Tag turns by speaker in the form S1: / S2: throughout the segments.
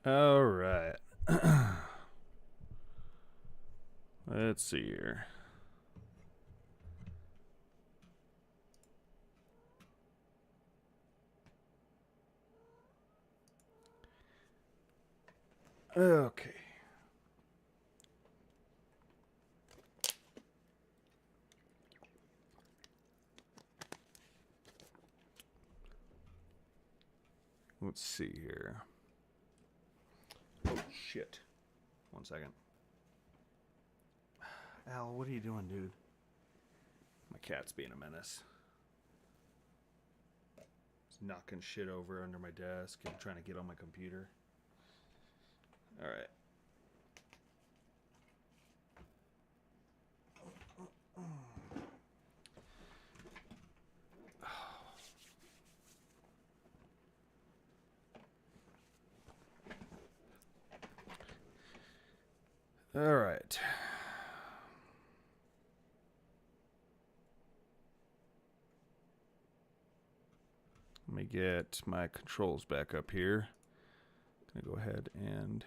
S1: All right. Let's see here. Okay. Let's see here. Oh, shit. 1 second. Al, what are you doing, dude? My cat's being a menace. He's knocking shit over under my desk and trying to get on my computer. All right. All right. Let me get my controls back up here. I'm going to go ahead and...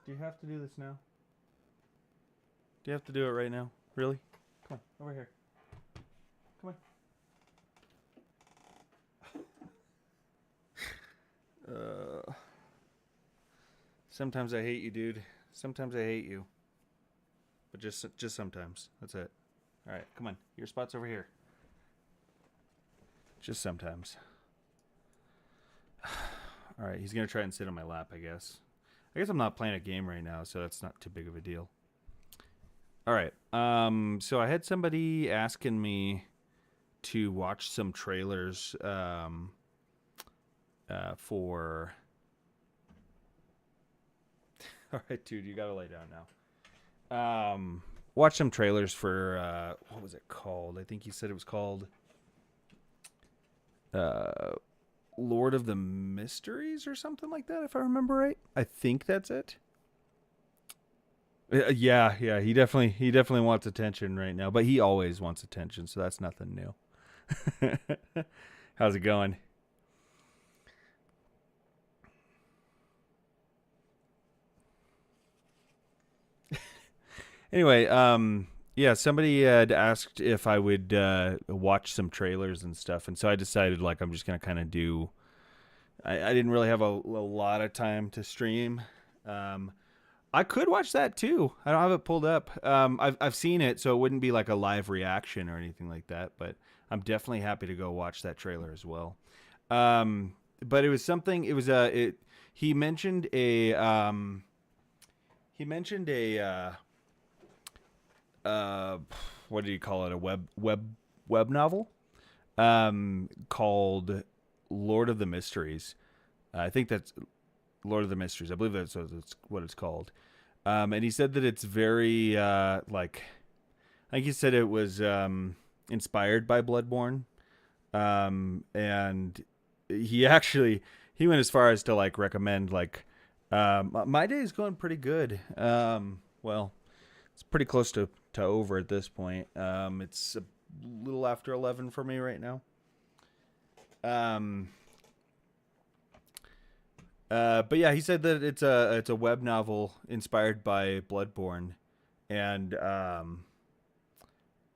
S1: Do you have to do this now? Do you have to do it right now? Really? Come on, over here. Come on. Sometimes I hate you, dude. Sometimes I hate you. But just sometimes. That's it. All right, come on. Your spot's over here. Just sometimes. All right, he's going to try and sit on my lap, I guess. I guess I'm not playing a game right now, so that's not too big of a deal. All right. So I had somebody asking me to watch some trailers for... All right, dude, you got to lay down now. Watch some trailers for, what was it called? I think he said it was called Lord of the Mysteries or something like that, if I remember right. I think that's it. Yeah, he definitely wants attention right now, but he always wants attention, so that's nothing new. How's it going? Anyway, yeah, somebody had asked if I would watch some trailers and stuff, and so I decided like I'm just gonna kind of do. I didn't really have a lot of time to stream. I could watch that too. I don't have it pulled up. I've seen it, so it wouldn't be like a live reaction or anything like that. But I'm definitely happy to go watch that trailer as well. But it was something. It was he mentioned a what do you call it? A web novel called Lord of the Mysteries. I think that's Lord of the Mysteries. I believe that's what it's called. And he said that it's very like I think he said it was inspired by Bloodborne. And he went as far as to like recommend like my day is going pretty good. Well, it's pretty close to over at this point. It's a little after 11 for me right now. But yeah, he said that it's a web novel inspired by Bloodborne, and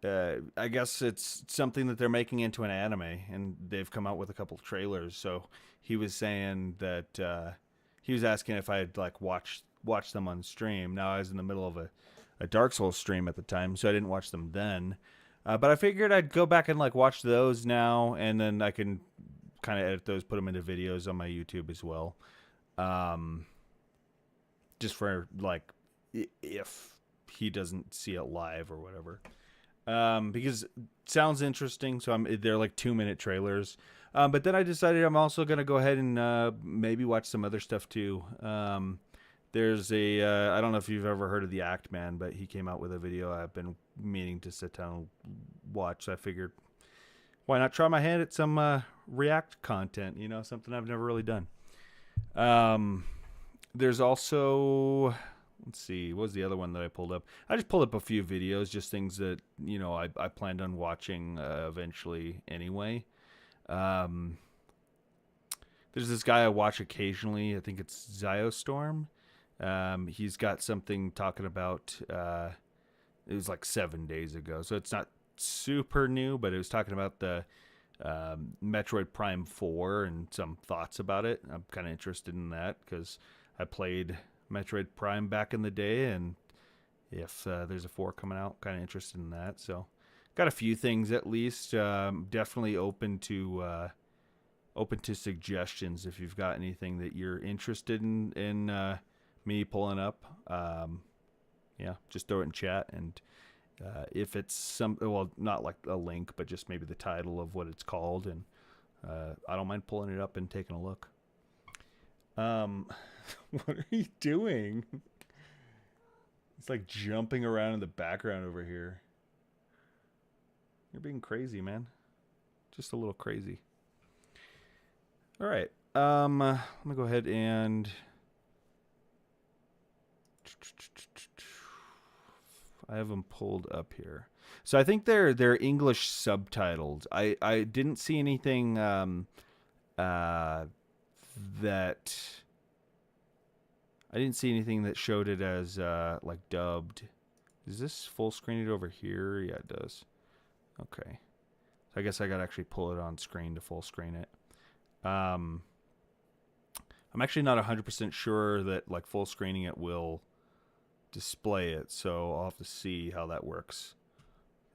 S1: I guess it's something that they're making into an anime, and they've come out with a couple trailers. So he was saying that he was asking if I'd like watch them on stream. Now I was in the middle of a Dark Souls stream at the time, so I didn't watch them then. But I figured I'd go back and like watch those now, and then I can kind of edit those, put them into videos on my YouTube as well. Just for like if he doesn't see it live or whatever. Because it sounds interesting. So they're like 2-minute trailers. But then I decided I'm also going to go ahead and maybe watch some other stuff too. There's I don't know if you've ever heard of the Act Man, but he came out with a video I've been meaning to sit down and watch. So I figured, why not try my hand at some React content, something I've never really done. There's also, let's see, what was the other one that I pulled up? I just pulled up a few videos, just things that, you know, I planned on watching eventually anyway. There's this guy I watch occasionally. I think it's Ziostorm. He's got something talking about, it was like 7 days ago, so it's not super new, but it was talking about the Metroid Prime 4 and some thoughts about it. I'm kind of interested in that because I played Metroid Prime back in the day, and if there's a 4 coming out, kind of interested in that. So got a few things at least. Definitely open to suggestions if you've got anything that you're interested in me pulling up. Yeah, just throw it in chat, and if it's some, well, not like a link, but just maybe the title of what it's called, and I don't mind pulling it up and taking a look. What are you doing? It's like jumping around in the background over here. You're being crazy, man. Just a little crazy. All right. Let me go ahead and I have them pulled up here. So I think they're English subtitled. I didn't see anything that I didn't see anything that showed it as like dubbed. Is this full screened over here? Yeah, it does. Okay. So I guess I gotta actually pull it on screen to full screen it. I'm actually not 100% sure that like full screening it will display it, so I'll have to see how that works.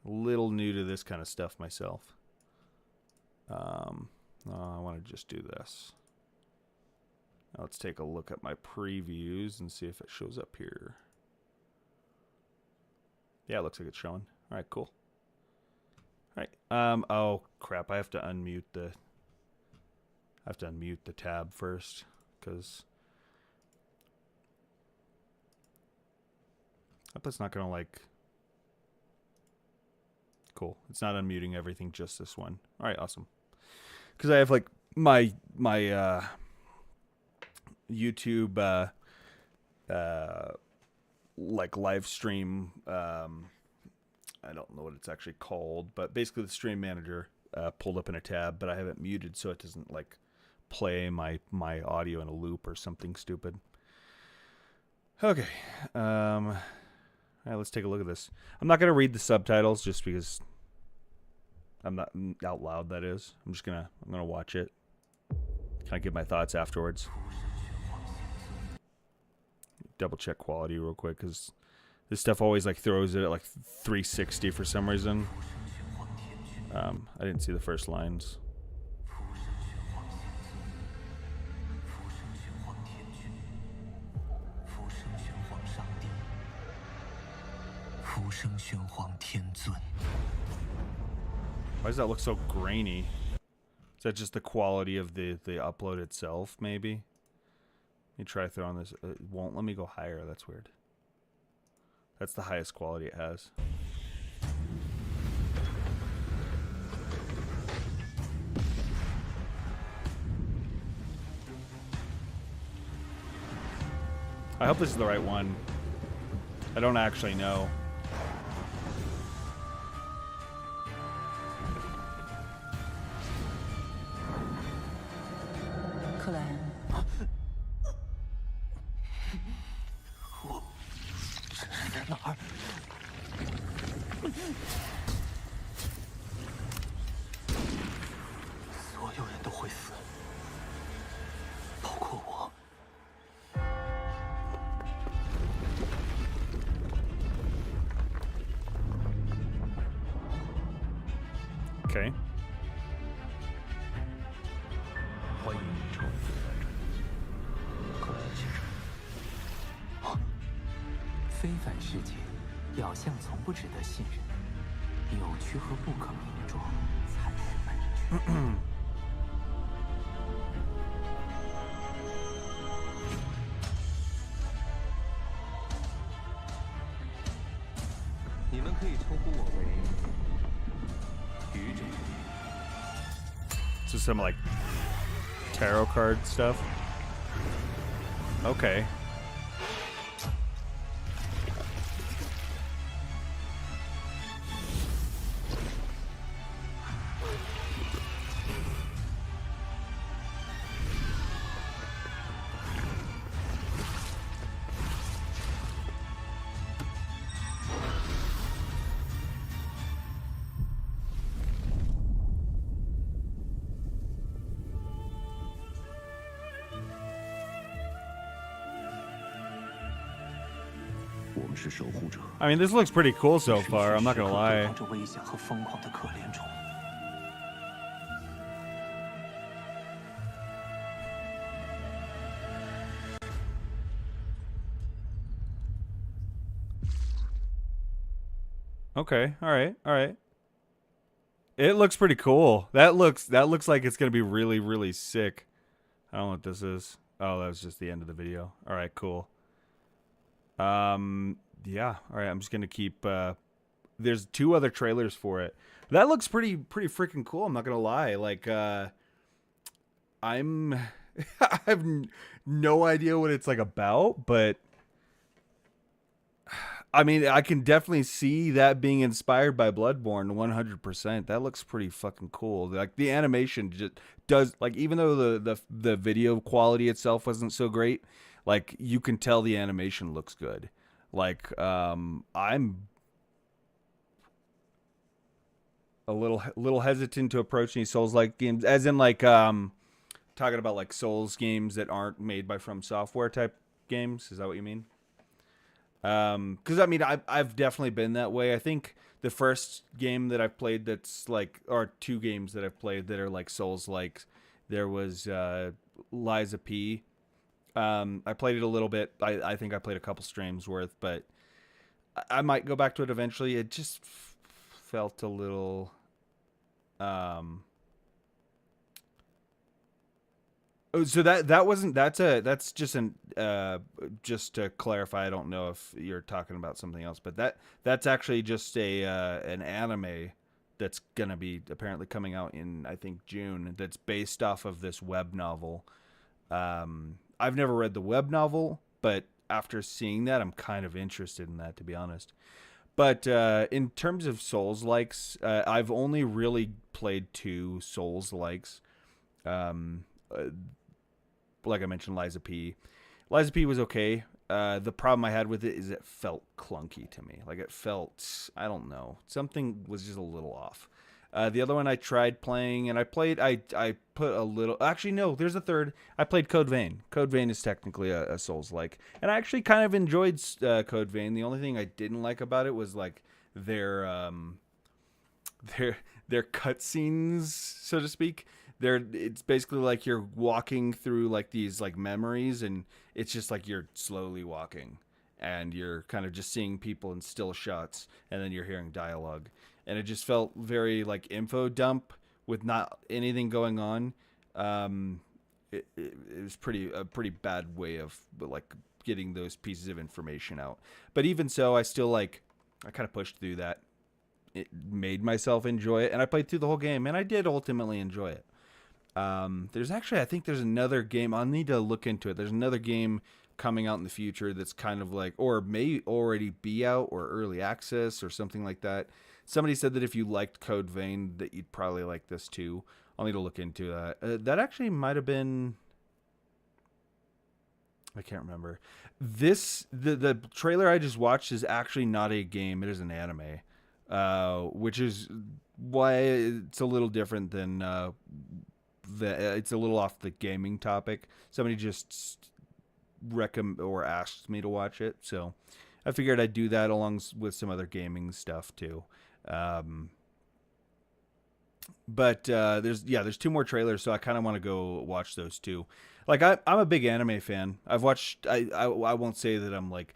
S1: A little new to this kind of stuff myself. I want to just do this. Now let's take a look at my previews and see if it shows up here. Yeah, it looks like it's showing. All right, cool. All right. Oh crap! I have to unmute the tab first because I hope it's not gonna like. Cool. It's not unmuting everything, just this one. All right, awesome. Because I have like my YouTube like live stream. I don't know what it's actually called, but basically the stream manager pulled up in a tab, but I have it muted so it doesn't like play my audio in a loop or something stupid. Okay. All right, let's take a look at this. I'm not gonna read the subtitles just because I'm not out loud. That is, I'm gonna watch it. Kind of give my thoughts afterwards. Double check quality real quick because this stuff always like throws it at like 360 for some reason. I didn't see the first lines. Why does that look so grainy? Is that just the quality of the upload itself, maybe? Let me try throwing this. It won't let me go higher. That's weird. That's the highest quality it has. I hope this is the right one. I don't actually know.
S2: Clan.
S3: 我这是在哪儿？所有人都会死，包括我。
S1: Okay.
S3: 欢迎你成为自然者。克莱恩先生。
S2: 非凡世界，表象从不值得信任，扭曲和不可名状才是本质。
S3: 你们可以称呼我为愚者。
S1: So some like tarot card stuff. Okay.
S3: 们是守护者。
S1: I mean, this looks pretty cool so
S2: 是不
S1: far.
S2: 是
S1: I'm not
S2: 时
S1: gonna
S2: 刻
S1: lie.
S2: 躲着危险和疯狂的可怜虫？
S1: Okay. All right. All right. It looks pretty cool. That looks like it's gonna be really, really sick. I don't know what this is. Oh, that was just the end of the video. All right, cool. Yeah. All right, I'm just gonna keep. There's 2 other trailers for it. That looks pretty freaking cool. I'm not gonna lie. Like, I'm, I have no idea what it's like about, but I mean, I can definitely see that being inspired by Bloodborne 100%. That looks pretty fucking cool. Like the animation just does, like, even though the video quality itself wasn't so great, like you can tell the animation looks good. Like I'm a little hesitant to approach any Souls-like games, as in like talking about like Souls games that aren't made by From Software type games. Is that what you mean? Because I mean, I've definitely been that way. I think the first game that I've played that's like, or 2 games that I've played that are like Souls-like, there was Lies of P. I played it a little bit. I think I played a couple streams worth, but I might go back to it eventually. It just felt a little. Oh, so that's just an just to clarify. I don't know if you're talking about something else, but that's actually just an anime that's gonna be apparently coming out in, I think, June. That's based off of this web novel. I've never read the web novel, but after seeing that, I'm kind of interested in that, to be honest. But in terms of Souls-likes, I've only really played 2 Souls-likes. Like I mentioned, Lies of P. Lies of P was okay. The problem I had with it is it felt clunky to me. Like it felt, I don't know, something was just a little off. The other one I tried playing, and I put a little. Actually, no, there's a third. I played Code Vein. Code Vein is technically a Souls-like, and I actually kind of enjoyed Code Vein. The only thing I didn't like about it was like their cutscenes, so to speak. It's basically like you're walking through like these like memories, and it's just like you're slowly walking, and you're kind of just seeing people in still shots, and then you're hearing dialogue, and it just felt very like info dump with not anything going on. It was a pretty bad way of like getting those pieces of information out. But even so, I kind of pushed through that. It made myself enjoy it, and I played through the whole game, and I did ultimately enjoy it. I think there's another game. I'll need to look into it. There's another game coming out in the future that's kind of like, or may already be out, or early access or something like that. Somebody said that if you liked Code Vein, that you'd probably like this too. I'll need to look into that. That actually might have been, I can't remember. The trailer I just watched is actually not a game. It is an anime, which is why it's a little different than it's a little off the gaming topic. Somebody just or asked me to watch it, so I figured I'd do that along with some other gaming stuff too. But there's 2 more trailers, so I kind of want to go watch those too. Like I'm a big anime fan. I've watched. I won't say that I'm like.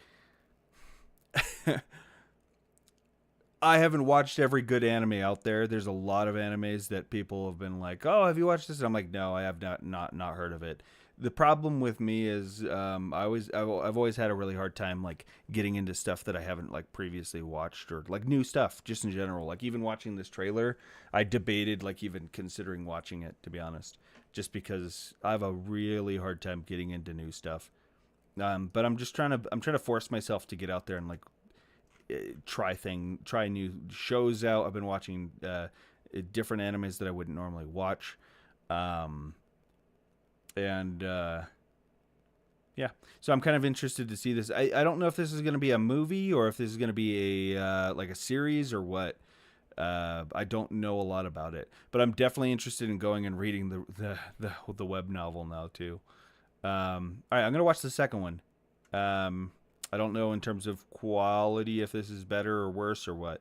S1: I haven't watched every good anime out there. There's a lot of animes that people have been like, "Oh, have you watched this?" And I'm like, "No, I have not heard of it." The problem with me is I've always had a really hard time like getting into stuff that I haven't like previously watched, or like new stuff just in general. Like even watching this trailer, I debated like even considering watching it, to be honest, just because I have a really hard time getting into new stuff. But I'm trying to force myself to get out there and like try new shows out. I've been watching different animes that I wouldn't normally watch. Yeah, so I'm kind of interested to see this. I don't know if this is going to be a movie or if this is going to be a like a series or what. I don't know a lot about it, but I'm definitely interested in going and reading the web novel now too. All right, I'm gonna watch the second one. I don't know in terms of quality if this is better or worse or what.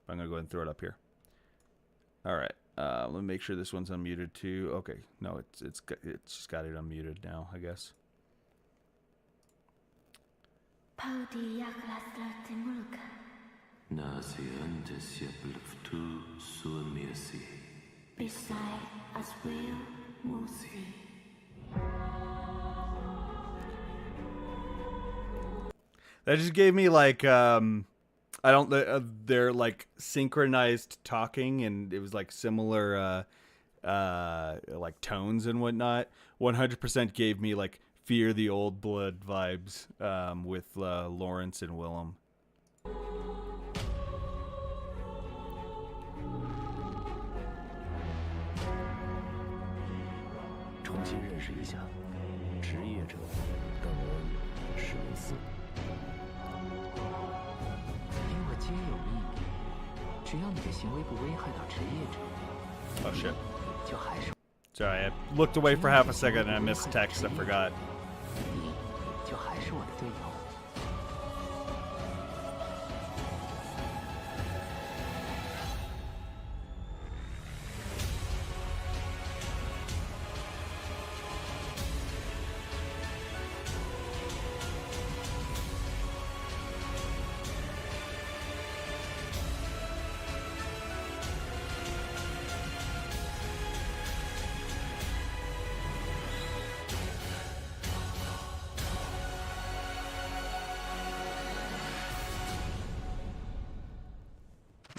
S1: I'm gonna go ahead and throw it up here. All right. Let me make sure this one's unmuted too. Okay. No, it's just got it unmuted now, I guess. That just gave me like I don't they're like synchronized talking, and it was like similar like tones and whatnot. 100% gave me like Fear the Old Blood vibes with Lawrence and Willem.
S3: 重新认识一下，职业者本人史密斯。
S2: 因我皆有意义，只要你的行为不危害到职业者，
S1: Oh shit.
S2: 就还是
S1: Sorry, I looked away for half a second and I missed text. I forgot.
S2: 你，就还是我的队友。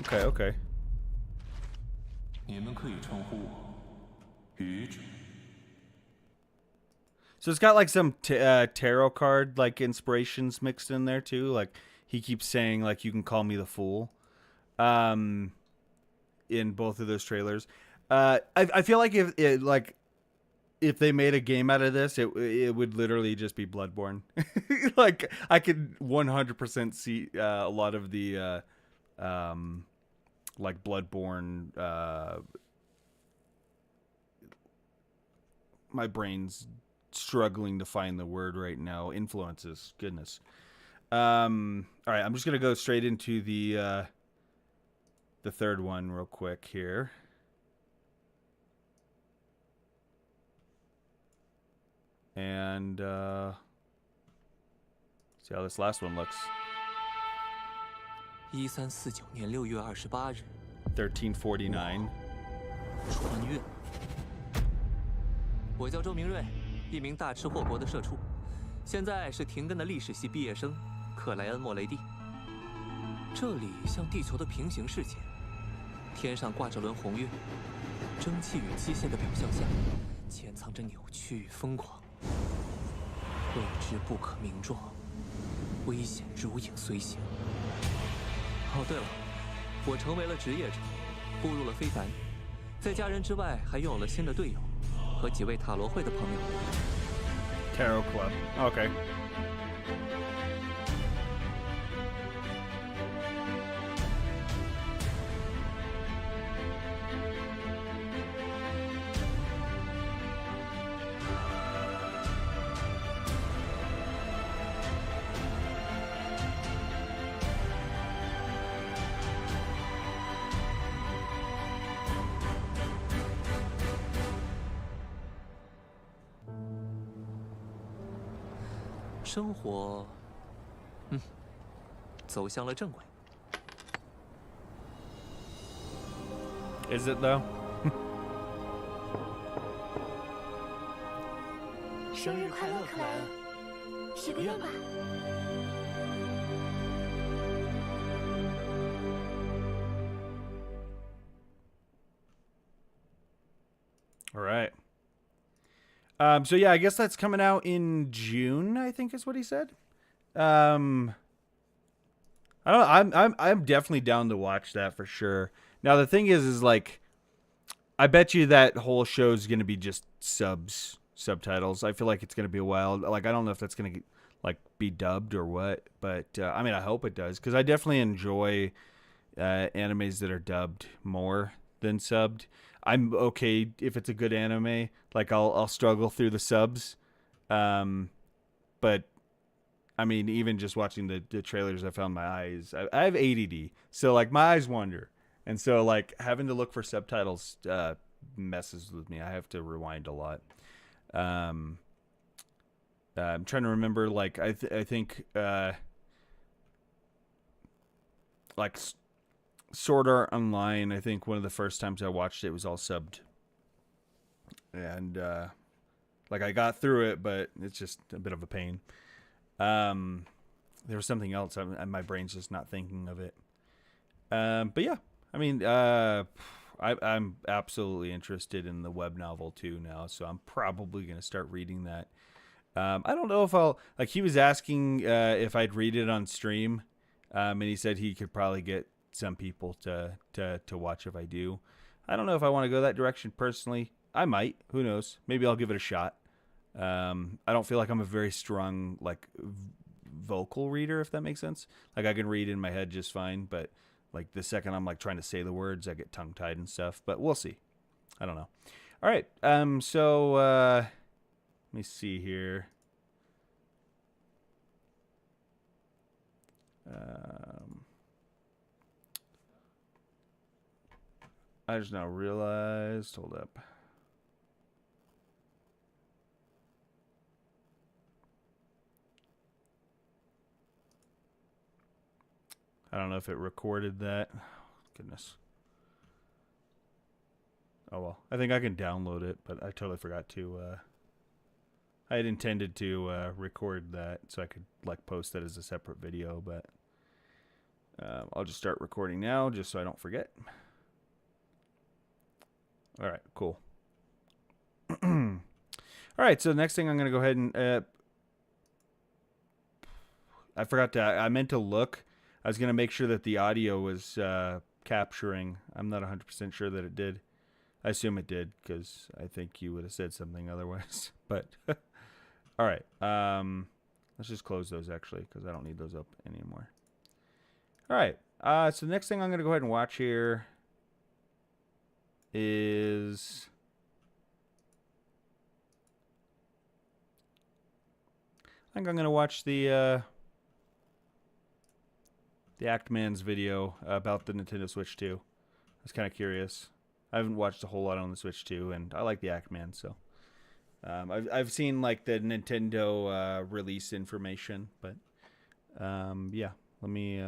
S1: Okay, okay.
S4: 你们可以称呼我愚者。
S1: So it's got like some tarot card like inspirations mixed in there too. Like he keeps saying like you can call me the fool, in both of those trailers. I feel like if they made a game out of this, it would literally just be Bloodborne. Like I could 100% see a lot of the like Bloodborne. My brain's struggling to find the word right now. Influences. Goodness. All right, I'm just gonna go straight into the third one real quick here. And see how this last one looks.
S2: 1349年6月28日
S1: 1349.
S2: 穿越。我叫周明瑞，一名大吃货国的社畜，现在是停更的历史系毕业生，克莱恩·莫雷蒂。这里像地球的平行世界，天上挂着轮红月，蒸汽与机械的表象下，潜藏着扭曲与疯狂，未知不可名状，危险如影随形。哦，对了，我成为了职业者，步入了非凡，在家人之外，还拥有了新的队友和几位塔罗会的朋友。
S1: Tarot Club. Okay.
S2: “生活，走向了正轨。”
S1: Is it though?
S5: 生日快乐，克莱恩！许个愿吧。
S1: All right. So yeah, I guess that's coming out in June, I think is what he said. I don't know. I'm definitely down to watch that for sure. Now the thing is like, I bet you that whole show is going to be just subtitles. I feel like it's going to be a while. Like I don't know if that's going to like be dubbed or what, but I mean I hope it does because I definitely enjoy animes that are dubbed more than subbed. I'm okay if it's a good anime. Like I'll struggle through the subs, but I mean, even just watching the trailers, I found my eyes. I have ADD, so like my eyes wander, and so like having to look for subtitles messes with me. I have to rewind a lot. I'm trying to remember. Like I think like Sword Art Online. I think one of the first times I watched it was all subbed, and like I got through it, but it's just a bit of a pain. There was something else. My brain's just not thinking of it. But yeah, I mean, I'm absolutely interested in the web novel too now, so I'm probably gonna start reading that. I don't know if I'll like. He was asking if I'd read it on stream, and he said he could probably get some people to watch if I do. I don't know if I want to go that direction personally. I might. Who knows? Maybe I'll give it a shot. I don't feel like I'm a very strong like vocal reader, if that makes sense. Like I can read in my head just fine, but like the second I'm like trying to say the words, I get tongue tied and stuff. But we'll see. I don't know. All right. So let me see here. I just now realized. Hold up. I don't know if it recorded that. Goodness. Oh well. I think I can download it, but I totally forgot to. I had intended to record that so I could like post that as a separate video, but I'll just start recording now just so I don't forget. All right, cool. All right, so the next thing I'm going to go ahead and I forgot to I meant to look. I was going to make sure that the audio was capturing. I'm not 100% sure that it did. I assume it did because I think you would have said something otherwise. But all right, let's just close those actually because I don't need those up anymore. All right, so the next thing I'm going to go ahead and watch here is I think I'm going to watch the Actman's video about the Nintendo Switch 2. I was kind of curious. I haven't watched a whole lot on the Switch 2, and I like the Actman, so I've seen like the Nintendo release information, but yeah, let me.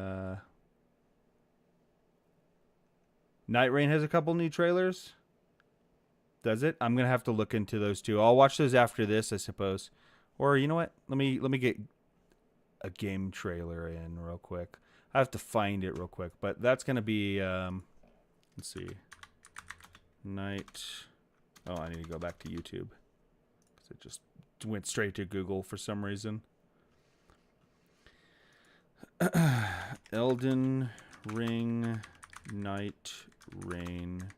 S1: Night Rain has a couple new trailers. Does it? I'm gonna have to look into those too. I'll watch those after this, I suppose. Or you know what? Let me get a game trailer in real quick. I have to find it real quick, but that's gonna be let's see. Night. Oh, I need to go back to YouTube because it just went straight to Google for some reason. Elden Ring Night Rain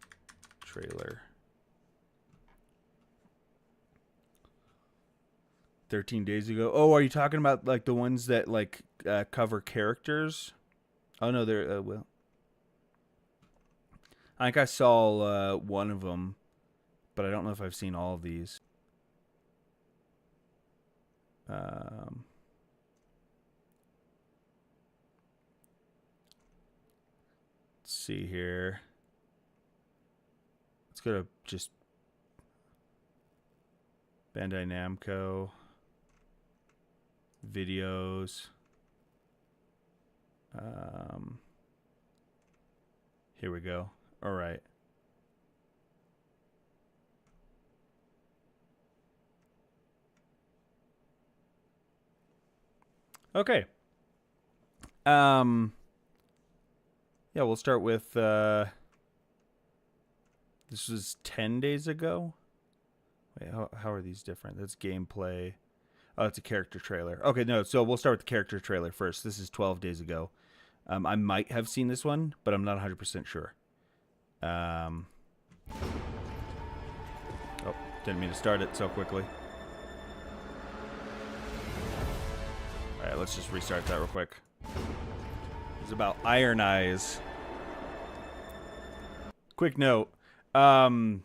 S1: trailer. 13 days ago. Oh, are you talking about like the ones that like cover characters? Oh no, they're well. I think I saw one of them, but I don't know if I've seen all of these. Let's see here. Let's go to just Bandai Namco videos. Here we go. All right. Okay. Yeah, we'll start with this was 10 days ago. Wait, how are these different? That's gameplay. Oh, it's a character trailer. Okay, no, so we'll start with the character trailer first. This is 12 days ago. I might have seen this one, but I'm not 100% sure. Oh, didn't mean to start it so quickly. All right, let's just restart that real quick. It's about Iron Eyes. Quick note. Iron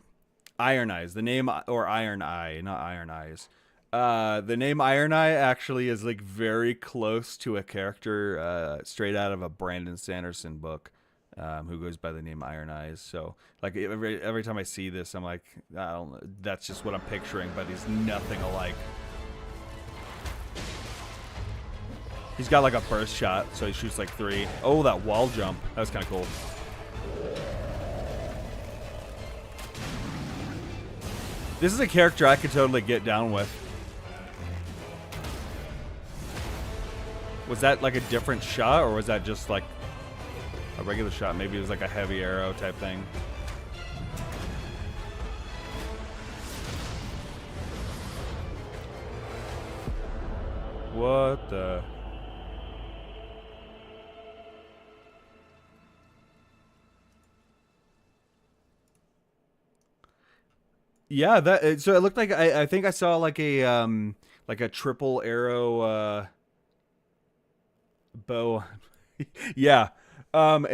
S1: Eyes, the name, or Iron Eye, not Iron Eyes. The name Iron Eye actually is like very close to a character straight out of a Brandon Sanderson book, who goes by the name Iron Eyes. So like every time I see this, I'm like, I don't know, that's just what I'm picturing, but he's nothing alike. He's got like a burst shot, so he shoots like 3. Oh, that wall jump. That was kind of cool. This is a character I could totally get down with. Was that like a different shot, or was that just like a regular shot? Maybe it was like a heavy arrow type thing. What the... Yeah, that so it looked like I think I saw like a triple arrow bow. Yeah. And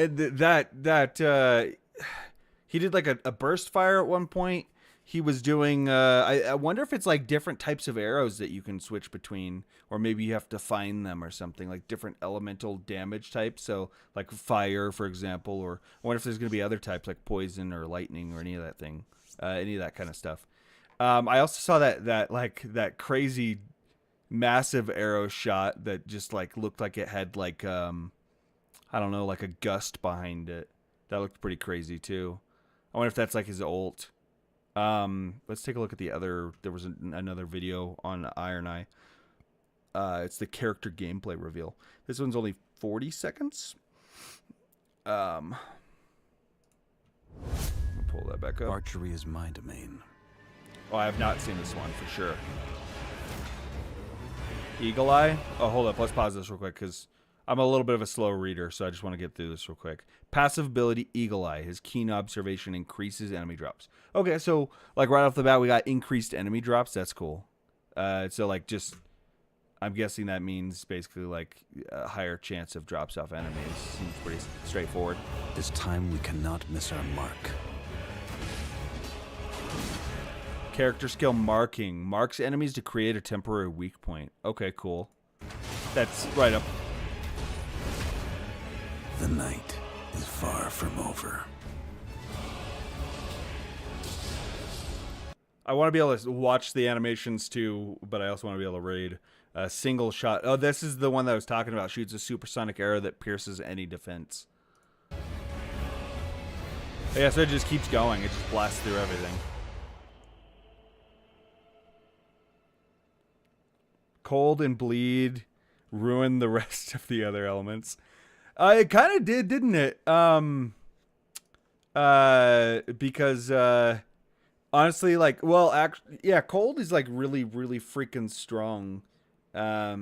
S1: he did like a burst fire at one point. He was doing I wonder if it's like different types of arrows that you can switch between, or maybe you have to find them or something, like different elemental damage types. So like fire, for example, or I wonder if there's going to be other types like poison or lightning or any of that thing. Any of that kind of stuff. I also saw that crazy massive arrow shot that just like looked like it had like I don't know, like a gust behind it. That looked pretty crazy too. I wonder if that's like his ult. Let's take a look at the other. There was another video on Iron Eye. It's the character gameplay reveal. This one's only 40 seconds. Pull that back up.
S3: Archery is my domain.
S1: Oh, I have not seen this one for sure. Eagle Eye. Oh, hold up. Let's pause this real quick because I'm a little bit of a slow reader, so I just want to get through this real quick. Passive ability Eagle Eye. His keen observation increases enemy drops. Okay, so like right off the bat, we got increased enemy drops. That's cool. So like just, I'm guessing that means basically like a higher chance of drops off enemies. Seems pretty straightforward.
S3: This time we cannot miss our mark.
S1: Character skill marking. Marks enemies to create a temporary weak point. Okay, cool. That's right up.
S3: The night is far from over.
S1: I want to be able to watch the animations too, but I also want to be able to raid. A single shot. Oh, this is the one that I was talking about. Shoots a supersonic arrow that pierces any defense. Yeah, so it just keeps going. It just blasts through everything. Cold and bleed ruin the rest of the other elements. It kind of did, didn't it? Because honestly, like, well, yeah, cold is like really, really freaking strong. I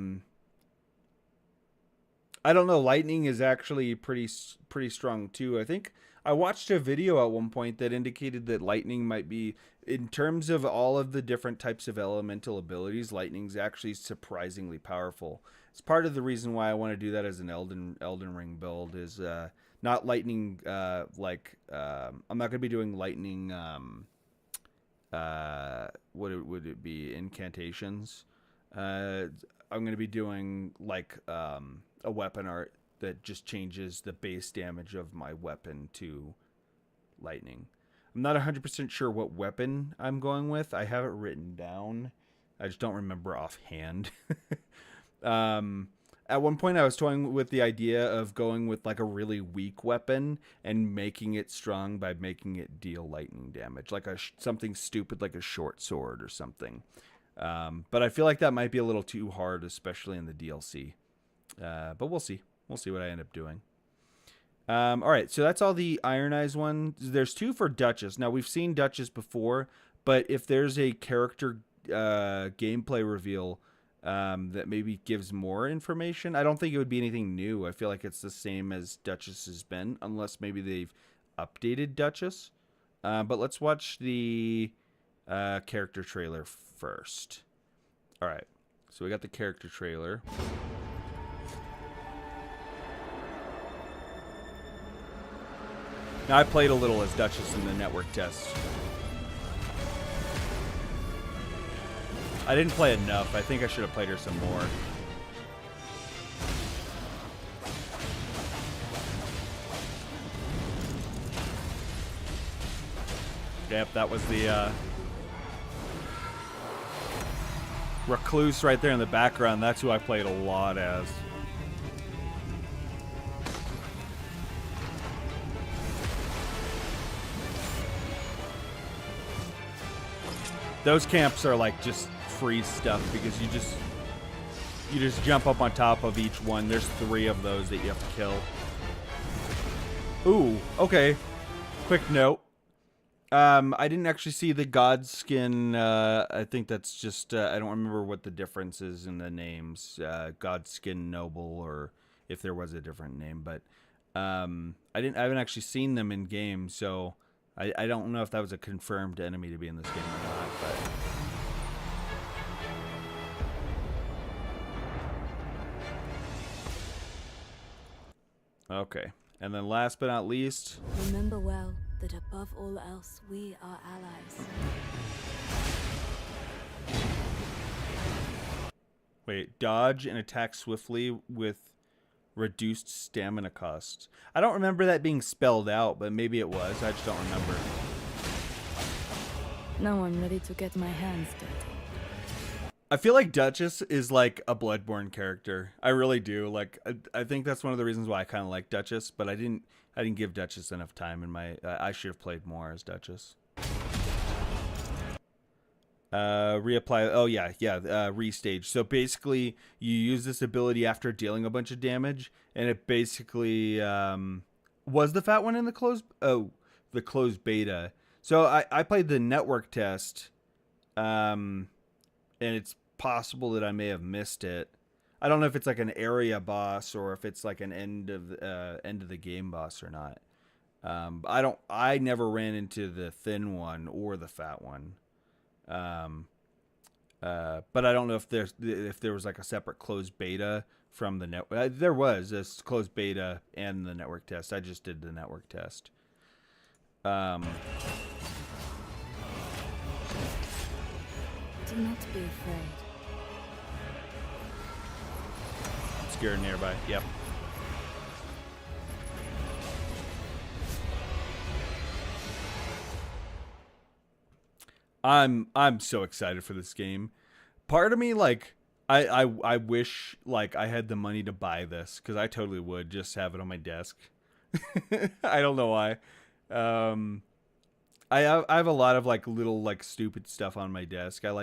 S1: don't know. Lightning is actually pretty strong too. I think I watched a video at one point that indicated that lightning might be, in terms of all of the different types of elemental abilities, lightning's actually surprisingly powerful. It's part of the reason why I want to do that as an Elden Ring build is not lightning I'm not going to be doing lightning what would it be, incantations. I'm going to be doing like a weapon art that just changes the base damage of my weapon to lightning. I'm not 100% sure what weapon I'm going with. I have it written down. I just don't remember offhand. At one point I was toying with the idea of going with like a really weak weapon and making it strong by making it deal lightning damage. Like something stupid like a short sword or something. But I feel like that might be a little too hard, especially in the DLC. But we'll see. We'll see what I end up doing. All right, so that's all the Iron Eyes one. There's 2 for Duchess. Now, we've seen Duchess before, but if there's a character gameplay reveal that maybe gives more information, I don't think it would be anything new. I feel like it's the same as Duchess has been, unless maybe they've updated Duchess. But let's watch the character trailer first. All right, so we got the character trailer. Now, I played a little as Duchess in the network test. I didn't play enough. I think I should have played her some more. Yep, that was the recluse right there in the background. That's who I played a lot as. Those camps are like just free stuff because you just jump up on top of each one. There's 3 of those that you have to kill. Ooh, okay. Quick note. I didn't actually see the god skin. I think that's just I don't remember what the difference is in the names. God skin noble, or if there was a different name, but I haven't actually seen them in game, so I don't know if that was a confirmed enemy to be in this game or not, but okay. And then last but not least,
S5: Remember well that above all else, we are allies.
S1: wait, dodge and attack swiftly with reduced stamina costs. I don't remember that being spelled out, but maybe it was. I just don't remember.
S5: Now I'm ready to get my hands dirty.
S1: I feel like Duchess is like a Bloodborne character. I really do. Like, I think that's one of the reasons why I kind of like Duchess, but I didn't give Duchess enough time in my. I should have played more as Duchess. Reapply. Oh yeah. Restage. So basically, you use this ability after dealing a bunch of damage, and it basically was the fat one in the closed. Oh, the closed beta. So I played the network test, and it's possible that I may have missed it. I don't know if it's like an area boss or if it's like an end of the game boss or not. I never ran into the thin one or the fat one. But I don't know if there was like a separate closed beta from the network. There was this closed beta and the network test. I just did the network test.
S5: Do not be afraid.
S1: Obscure nearby. Yep. I'm so excited for this game. Part of me, like, I wish like I had the money to buy this, because I totally would just have it on my desk. I don't know why. I have a lot of like little like stupid stuff on my desk. I have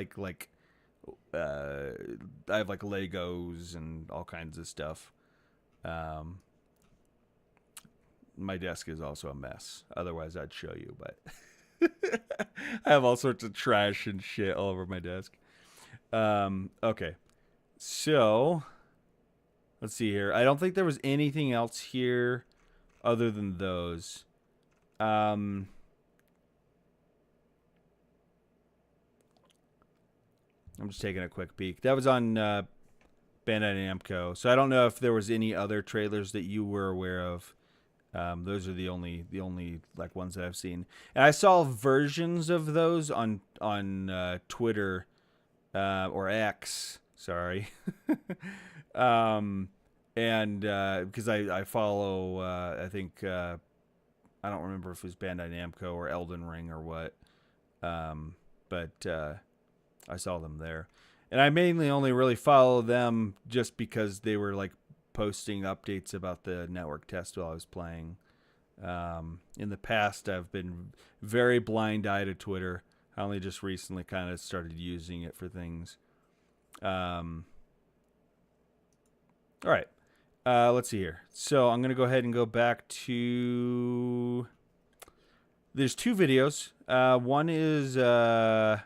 S1: like Legos and all kinds of stuff. My desk is also a mess. Otherwise, I'd show you, but I have all sorts of trash and shit all over my desk. Okay. So, let's see here. I don't think there was anything else here other than those. I'm just taking a quick peek. That was on Bandai Namco. So I don't know if there was any other trailers that you were aware of. Those are the only like ones that I've seen. And I saw versions of those on Twitter or X. Sorry. And because I follow I think I don't remember if it was Bandai Namco or Elden Ring or what. But I saw them there. And I mainly only really follow them just because they were like posting updates about the network test while I was playing. In the past, I've been very blind-eyed to Twitter. I only just recently kind of started using it for things. All right. Let's see here. So I'm going to go ahead and go back to... There's 2 videos. One is a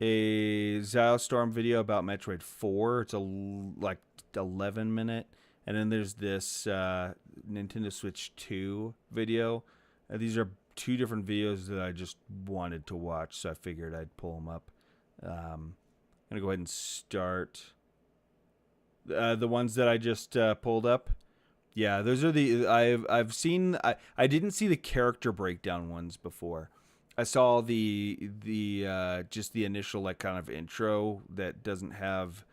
S1: Zylstorm video about Metroid 4. It's like 11 minute. And then there's this Nintendo Switch 2 video. These are 2 different videos that I just wanted to watch, so I figured I'd pull them up. I'm going to go ahead and start. The ones that I just pulled up. Yeah, those are the... I've seen... I didn't see the character breakdown ones before. I saw the just the initial like kind of intro that doesn't have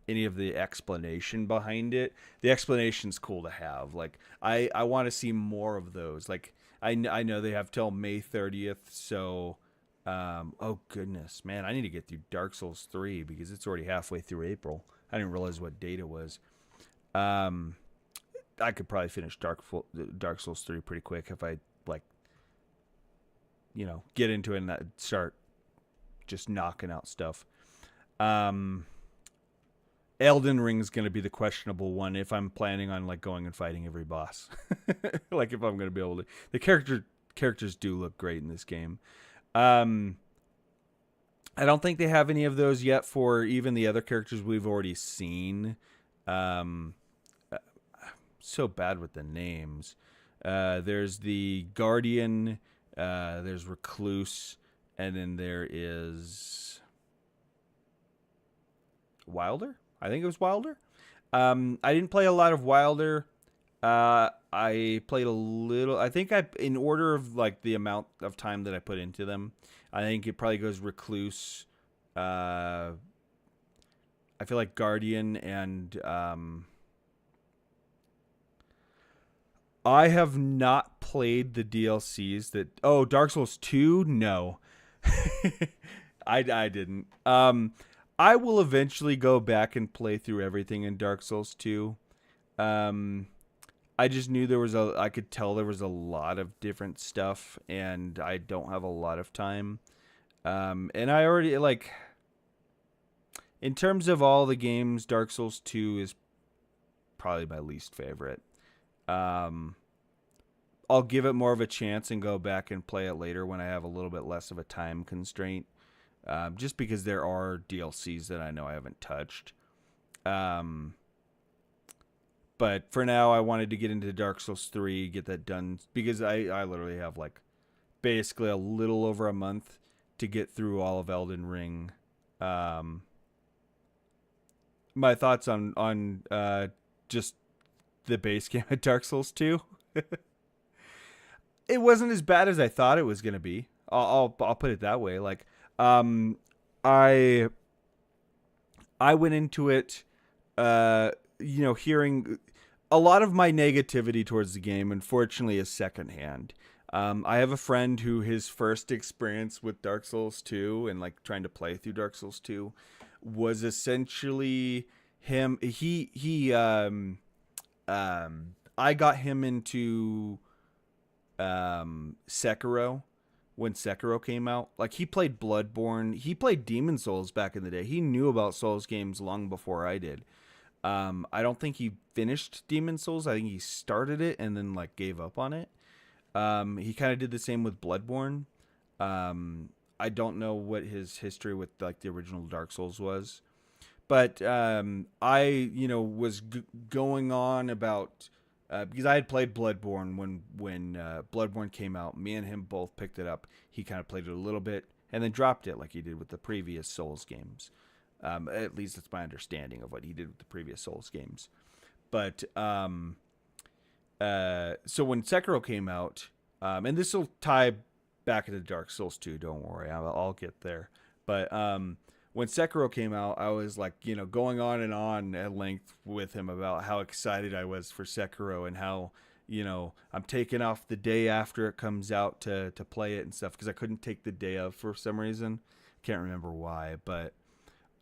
S1: any of the explanation behind it. The explanation's cool to have. Like I want to see more of those. Like I know they have till May 30th, so oh goodness, man, I need to get through Dark Souls 3 because it's already halfway through April. I didn't realize what date it was. I could probably finish Dark Souls 3 pretty quick if I like, you know, get into it and start just knocking out stuff. Elden Ring's going to be the questionable one if I'm planning on like going and fighting every boss. Like if I'm going to be able to. The characters do look great in this game. I don't think they have any of those yet for even the other characters we've already seen. So bad with the names. There's the Guardian, there's Recluse, and then there is Wilder. I think it was Wilder. I didn't play a lot of Wilder. I played a little. I think in order of like the amount of time that I put into them, I think it probably goes Recluse. I feel like Guardian and I have not played the DLCs that. Oh, Dark Souls 2? No. I didn't. I will eventually go back and play through everything in Dark Souls 2. I just knew I could tell there was a lot of different stuff, and I don't have a lot of time. And I already, like, in terms of all the games, Dark Souls 2 is probably my least favorite. I'll give it more of a chance and go back and play it later when I have a little bit less of a time constraint. Just because there are DLCs that I know I haven't touched. But for now, I wanted to get into Dark Souls 3, get that done, because I literally have like basically a little over a month to get through all of Elden Ring. My thoughts on just the base game of Dark Souls 2. It wasn't as bad as I thought it was going to be. I'll put it that way. Like, I went into it, hearing a lot of my negativity towards the game, unfortunately, is secondhand. I have a friend who his first experience with Dark Souls 2 and like trying to play through Dark Souls 2 was essentially him. I got him into Sekiro when Sekiro came out. Like, he played Bloodborne, he played Demon Souls back in the day. He knew about Souls games long before I did. I don't think he finished Demon Souls. I think he started it and then like gave up on it. He kind of did the same with Bloodborne. I don't know what his history with like the original Dark Souls was, but I was going on about because I had played Bloodborne when Bloodborne came out. Me and him both picked it up. He kind of played it a little bit and then dropped it like he did with the previous Souls games. At least that's my understanding of what he did with the previous Souls games. But so when Sekiro came out, and this will tie back into Dark Souls 2, don't worry, I'll get there. But when Sekiro came out, I was like, going on at length with him about how excited I was for Sekiro and how, I'm taking off the day after it comes out to play it and stuff, because I couldn't take the day off for some reason. Can't remember why, but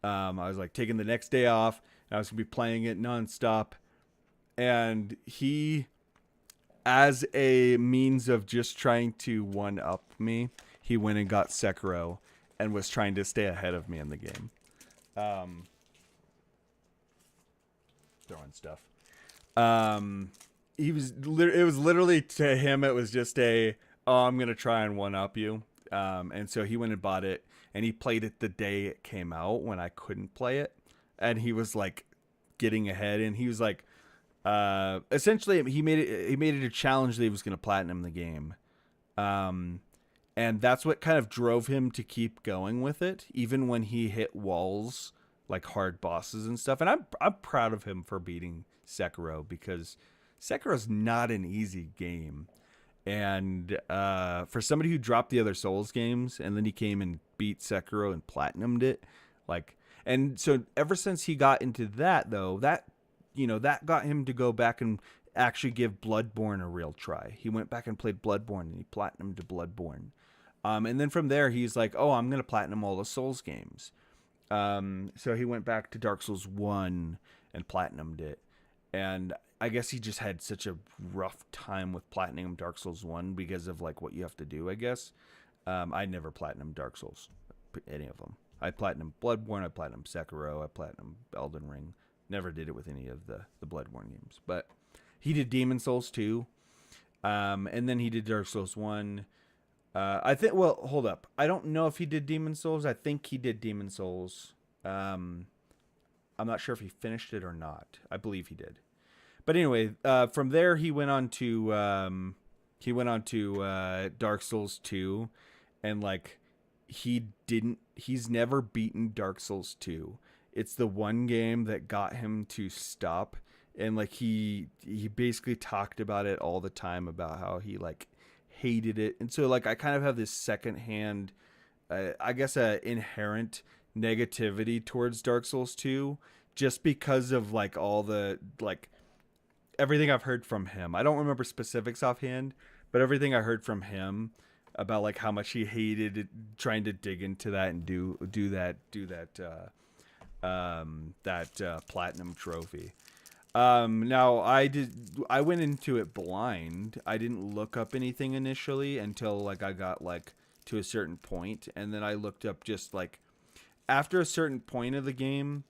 S1: I was like taking the next day off, and I was going to be playing it nonstop. And he, as a means of just trying to one-up me, he went and got Sekiro and was trying to stay ahead of me in the game. Throwing stuff. It was literally, to him, it was just I'm going to try and one-up you. And so he went and bought it, and he played it the day it came out when I couldn't play it. And he was like getting ahead, and he was like, essentially he made it a challenge that he was going to platinum the game. And that's what kind of drove him to keep going with it, even when he hit walls, like hard bosses and stuff. And I'm proud of him for beating Sekiro, because Sekiro's not an easy game. And for somebody who dropped the other Souls games and then he came and beat Sekiro and platinumed it, like, and so ever since he got into that, though, that, you know, that got him to go back and actually give Bloodborne a real try. He went back and played Bloodborne and he platinumed to Bloodborne. And then from there, he's like, oh, I'm going to platinum all the Souls games. So he went back to Dark Souls 1 and platinumed it. And I guess he just had such a rough time with platinum Dark Souls 1 because of like what you have to do, I guess. I never platinumed Dark Souls, any of them. I platinumed Bloodborne, I platinumed Sekiro, I platinumed Elden Ring. Never did it with any of the Bloodborne games. But he did Demon Souls 2. And then he did Dark Souls 1. I think, well, hold up. I don't know if he did Demon Souls. I think he did Demon Souls. I'm not sure if he finished it or not. I believe he did. But anyway, from there he went on to Dark Souls 2, and like he's never beaten Dark Souls 2. It's the one game that got him to stop, and like he basically talked about it all the time about how he like hated it. And so like I kind of have this secondhand I guess inherent negativity towards Dark Souls 2 just because of like all the like everything I've heard from him. I don't remember specifics offhand, but everything I heard from him about like how much he hated it, trying to dig into that and do that platinum trophy. Now I went into it blind. I didn't look up anything initially until like I got like to a certain point, and then I looked up just like after a certain point of the game,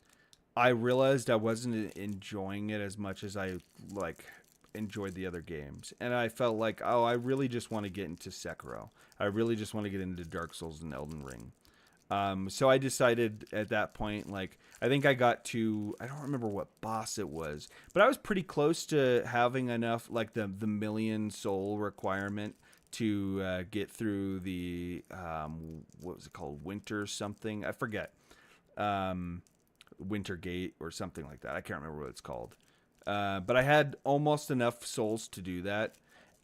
S1: I realized I wasn't enjoying it as much as I like enjoyed the other games. And I felt like, oh, I really just want to get into Sekiro. I really just want to get into Dark Souls and Elden Ring. So I decided at that point, like, I think I got to, I don't remember what boss it was, but I was pretty close to having enough, like the million soul requirement to get through the, what was it called? Winter something? I forget. Winter Gate or something like that. I can't remember what it's called. But I had almost enough souls to do that.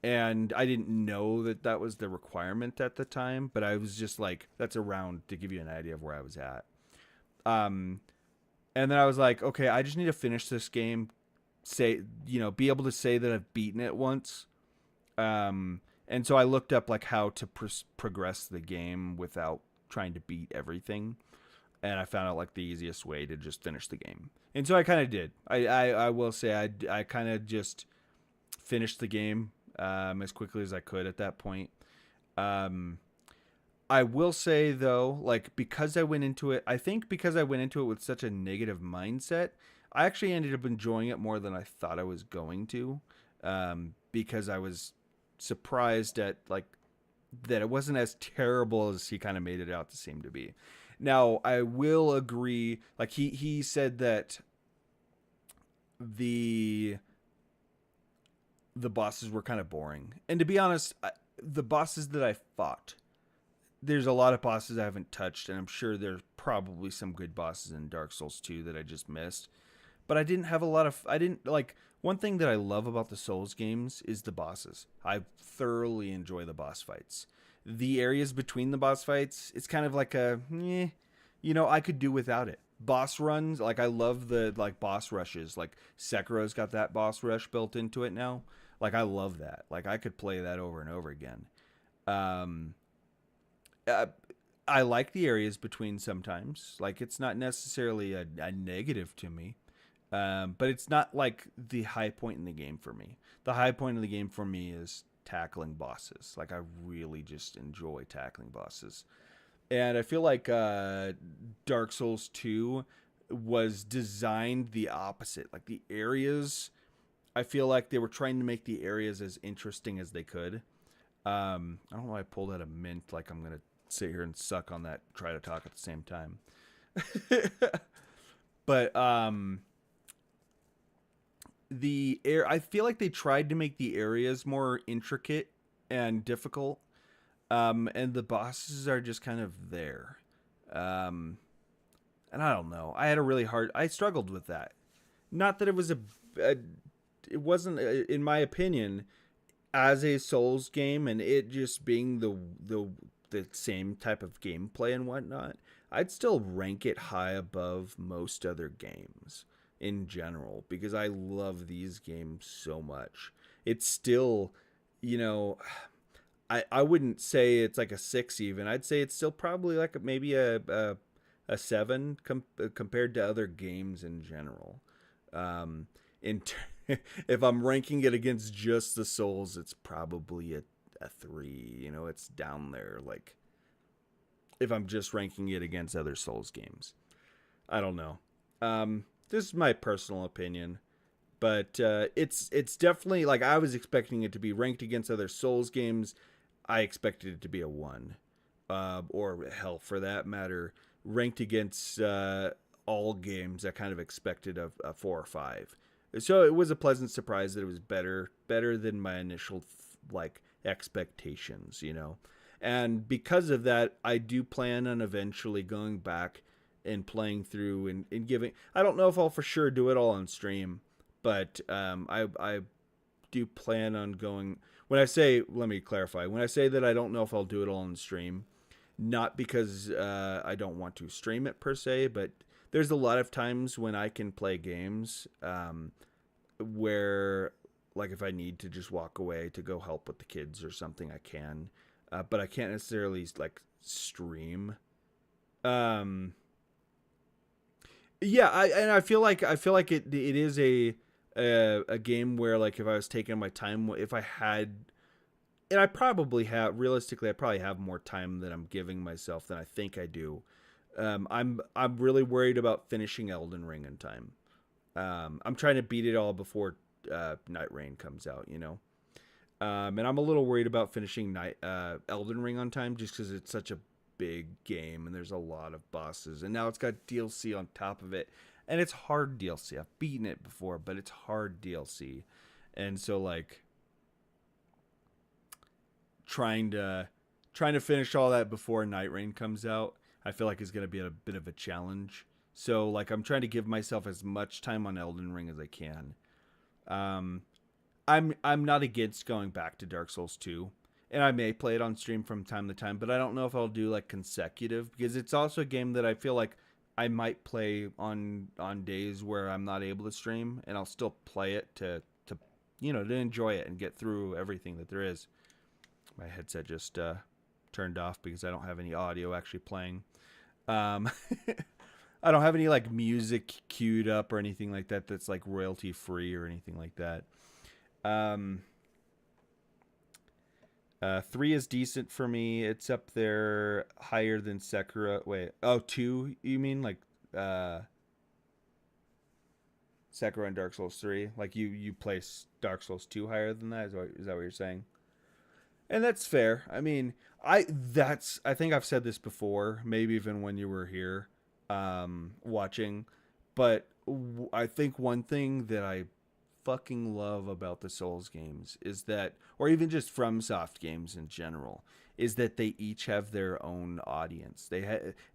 S1: And I didn't know that that was the requirement at the time, but I was just like, that's around to give you an idea of where I was at. And then I was like, okay, I just need to finish this game, be able to say that I've beaten it once. And so I looked up like how to progress the game without trying to beat everything. And I found out like the easiest way to just finish the game. And so I kind of did. I will say I kind of just finished the game as quickly as I could at that point. I will say though, like because I went into it with such a negative mindset, I actually ended up enjoying it more than I thought I was going to, because I was surprised at like that it wasn't as terrible as he kind of made it out to seem to be. Now, I will agree, like he said that the bosses were kind of boring. And to be honest, the bosses that I fought, there's a lot of bosses I haven't touched, and I'm sure there's probably some good bosses in Dark Souls 2 that I just missed. But I didn't like, one thing that I love about the Souls games is the bosses. I thoroughly enjoy the boss fights. The areas between the boss fights, it's kind of like I could do without it. Boss runs, like I love the like boss rushes. Like Sekiro's got that boss rush built into it now. Like I love that. Like I could play that over and over again. I like the areas between sometimes. Like it's not necessarily a negative to me. But it's not like the high point in the game for me. The high point of the game for me is tackling bosses. Like I really just enjoy tackling bosses. And I feel like Dark Souls 2 was designed the opposite. Like the areas, I feel like they were trying to make the areas as interesting as they could. I don't know why I pulled out a mint, like I'm going to sit here and suck on that, try to talk at the same time. But I feel like they tried to make the areas more intricate and difficult. And the bosses are just kind of there. And I don't know. I struggled with that. Not that it was it wasn't, in my opinion, as a Souls game, and it just being the same type of gameplay and whatnot, I'd still rank it high above most other games in general because I love these games so much. It's still, you know, I wouldn't say it's like a 6 even. I'd say it's still probably like maybe a 7 compared to other games in general. In if I'm ranking it against just the Souls, it's probably a 3. You know, it's down there. Like if I'm just ranking it against other Souls games, I don't know. This is my personal opinion, but it's definitely like I was expecting it to be ranked against other Souls games. I expected it to be a 1, or hell, for that matter, ranked against all games. I kind of expected a 4 or 5. So it was a pleasant surprise that it was better than my initial like expectations, you know. And because of that, I do plan on eventually going back and playing through and giving. I don't know if I'll for sure do it all on stream, but I do plan on going. When I say, let me clarify. When I say that I don't know if I'll do it all on stream, not because I don't want to stream it per se, but there's a lot of times when I can play games where, like, if I need to just walk away to go help with the kids or something, I can, but I can't necessarily like stream. Yeah, I feel like it is a game where, like, if I was taking my time, if I had, and I probably have, realistically, I probably have more time that I'm giving myself than I think I do. I'm really worried about finishing Elden Ring in time. I'm trying to beat it all before Night Rain comes out, you know. And I'm a little worried about finishing Elden Ring on time just because it's such a big game and there's a lot of bosses. And now it's got DLC on top of it. And it's hard DLC. I've beaten it before, but it's hard DLC. And so, like, trying to finish all that before Night Rain comes out, I feel like is going to be a bit of a challenge. So, like, I'm trying to give myself as much time on Elden Ring as I can. I'm not against going back to Dark Souls 2, and I may play it on stream from time to time, but I don't know if I'll do like consecutive, because it's also a game that I feel like I might play on days where I'm not able to stream, and I'll still play it to you know, to enjoy it and get through everything that there is. My headset just turned off because I don't have any audio actually playing. I don't have any like music queued up or anything like that that's like royalty free or anything like that. 3 is decent for me. It's up there higher than Sekiro. Wait, 2 you mean, like Sekiro and Dark Souls 3? Like you place Dark Souls 2 higher than that? Is that what you're saying? And that's fair. I mean, I think I've said this before, maybe even when you were here watching, but I think one thing that I fucking love about the Souls games is that, or even just FromSoft games in general, is that they each have their own audience.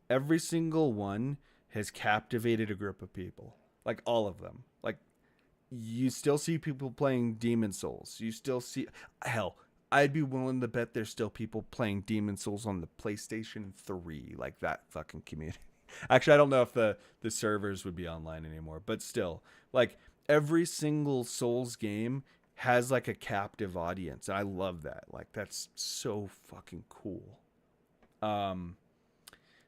S1: Every single one has captivated a group of people, like all of them. Like, you still see people playing Demon Souls. You still see, hell, I'd be willing to bet there's still people playing Demon Souls on the PlayStation 3, like that fucking community. Actually, I don't know if the servers would be online anymore, but still, like, every single Souls game has like a captive audience, and I love that. Like, that's so fucking cool.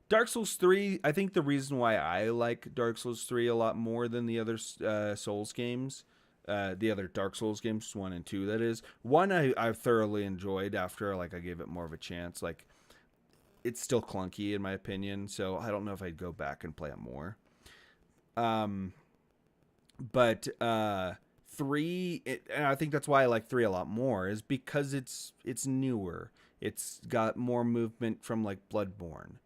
S1: Dark Souls 3, I think the reason why I like Dark Souls 3 a lot more than the other Souls games, the other Dark Souls games, 1 and 2, that is. 1 I thoroughly enjoyed after, like, I gave it more of a chance. Like, it's still clunky in my opinion, so I don't know if I'd go back and play it more. But 3, and I think that's why I like 3 a lot more, is because it's newer. It's got more movement from like Bloodborne.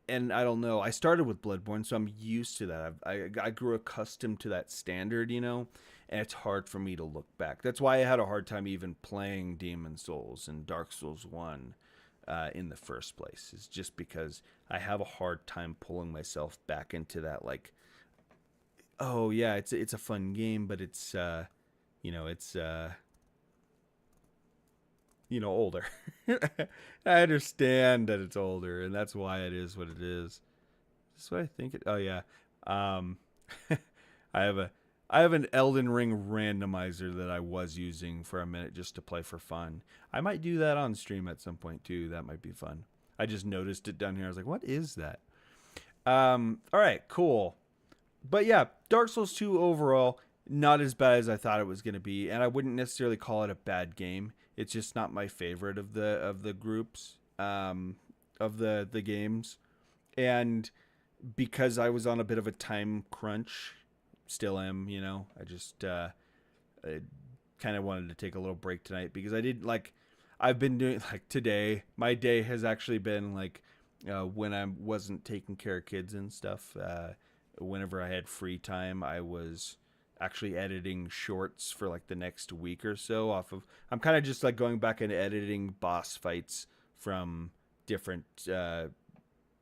S1: And I don't know, I started with Bloodborne, so I'm used to that. I grew accustomed to that standard, you know, and it's hard for me to look back. That's why I had a hard time even playing Demon Souls and Dark Souls 1 in the first place. It's just because I have a hard time pulling myself back into that, like, oh yeah, it's a fun game, but it's you know, it's older. I understand that it's older, and that's why it is what it is. That's what I think it. Oh yeah, um, I have a I have an Elden Ring randomizer that I was using for a minute just to play for fun. I might do that on stream at some point too. That might be fun. I just noticed it down here. I was like, what is that? All right, cool. But yeah, Dark Souls 2 overall, not as bad as I thought it was going to be, and I wouldn't necessarily call it a bad game. It's just not my favorite of the groups of the games. And because I was on a bit of a time crunch, still am, I just I kind of wanted to take a little break tonight because I did I've been doing today. My day has actually been when I wasn't taking care of kids and stuff. Whenever I had free time, I was actually editing shorts for the next week or so I'm kind of just going back and editing boss fights from different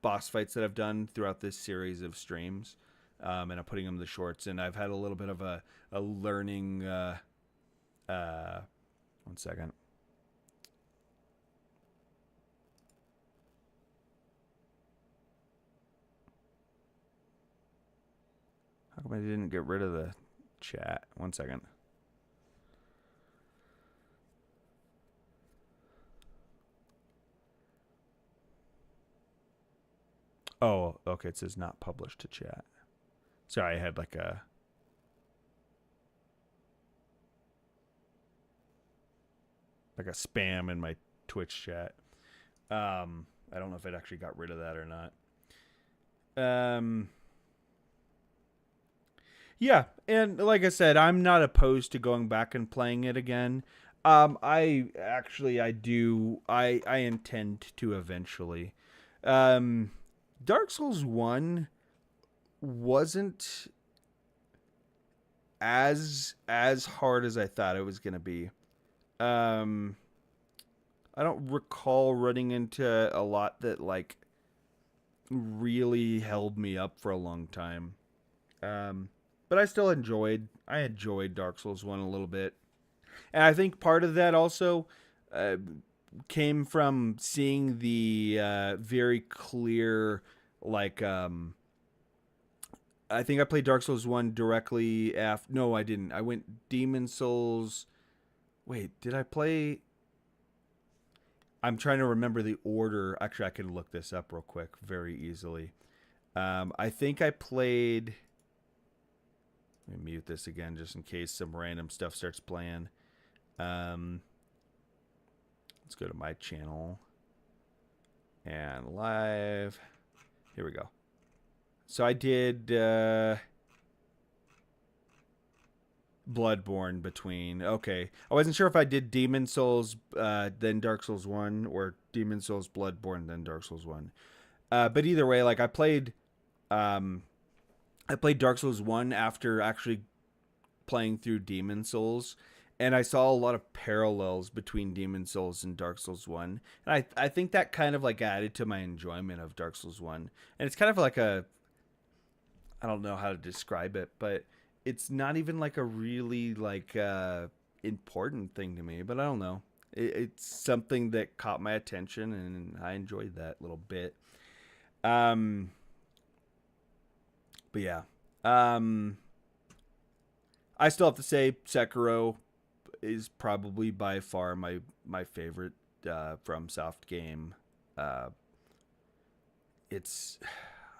S1: boss fights that I've done throughout this series of streams. And I'm putting them in the shorts, and I've had a little bit of a learning 1 second. How come I didn't get rid of the chat? 1 second. Oh, okay. It says not published to chat. Sorry, I had a spam in my Twitch chat. I don't know if it actually got rid of that or not. Yeah, and like I said, I'm not opposed to going back and playing it again. I intend to eventually. Dark Souls 1 wasn't as hard as I thought it was going to be. I don't recall running into a lot that really held me up for a long time. But I still enjoyed Dark Souls 1 a little bit. And I think part of that also came from seeing the very clear I think I played Dark Souls 1 directly after... No, I didn't. I went Demon Souls... Wait, did I play... I'm trying to remember the order. Actually, I can look this up real quick very easily. I think I played... Let me mute this again just in case some random stuff starts playing. Let's go to my channel. And live. Here we go. So I did Bloodborne between... Okay. I wasn't sure if I did Demon Souls, then Dark Souls 1, or Demon Souls, Bloodborne, then Dark Souls 1. But either way, I played Dark Souls 1 after actually playing through Demon Souls, and I saw a lot of parallels between Demon Souls and Dark Souls 1. And I think that kind of added to my enjoyment of Dark Souls 1. And it's kind of I don't know how to describe it, but it's not even a really important thing to me, but I don't know. It's something that caught my attention, and I enjoyed that little bit. But yeah. I still have to say Sekiro is probably by far my favorite FromSoft game. It's...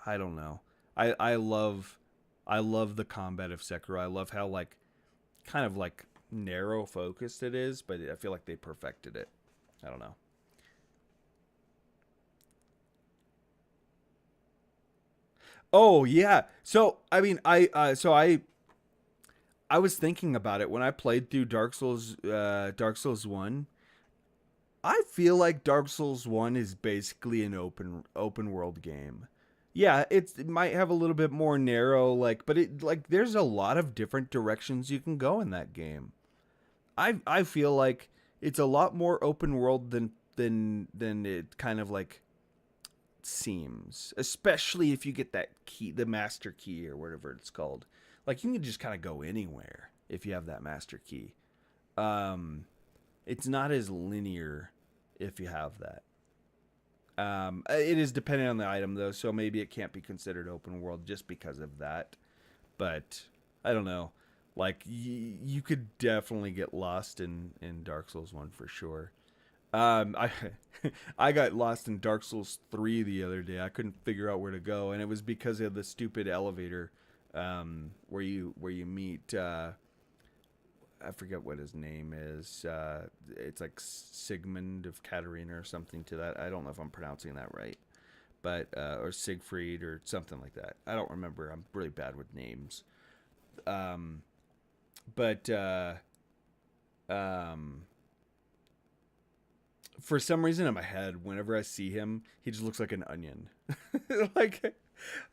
S1: I don't know. I love the combat of Sekiro. I love how kind of narrow focused it is, but I feel like they perfected it. I don't know. Oh yeah. So I mean, I was thinking about it when I played through Dark Souls 1. I feel like Dark Souls 1 is basically an open world game. Yeah, it might have a little bit more narrow, but it there's a lot of different directions you can go in that game. I feel like it's a lot more open world than it kind of seems, especially if you get that key, the master key or whatever it's called. You can just kind of go anywhere if you have that master key. it's not as linear if you have that. It is dependent on the item though, so maybe it can't be considered open world just because of that. But I don't know. Like you could definitely get lost in Dark Souls 1 for sure. I I got lost in Dark Souls 3 the other day. I couldn't figure out where to go, and it was because of the stupid elevator where you meet I forget what his name is. It's like Sigmund of Katarina or something to that. I don't know if I'm pronouncing that right, but or Siegfried or something like that. I don't remember. I'm really bad with names. For some reason in my head, whenever I see him, he just looks like an onion. Like,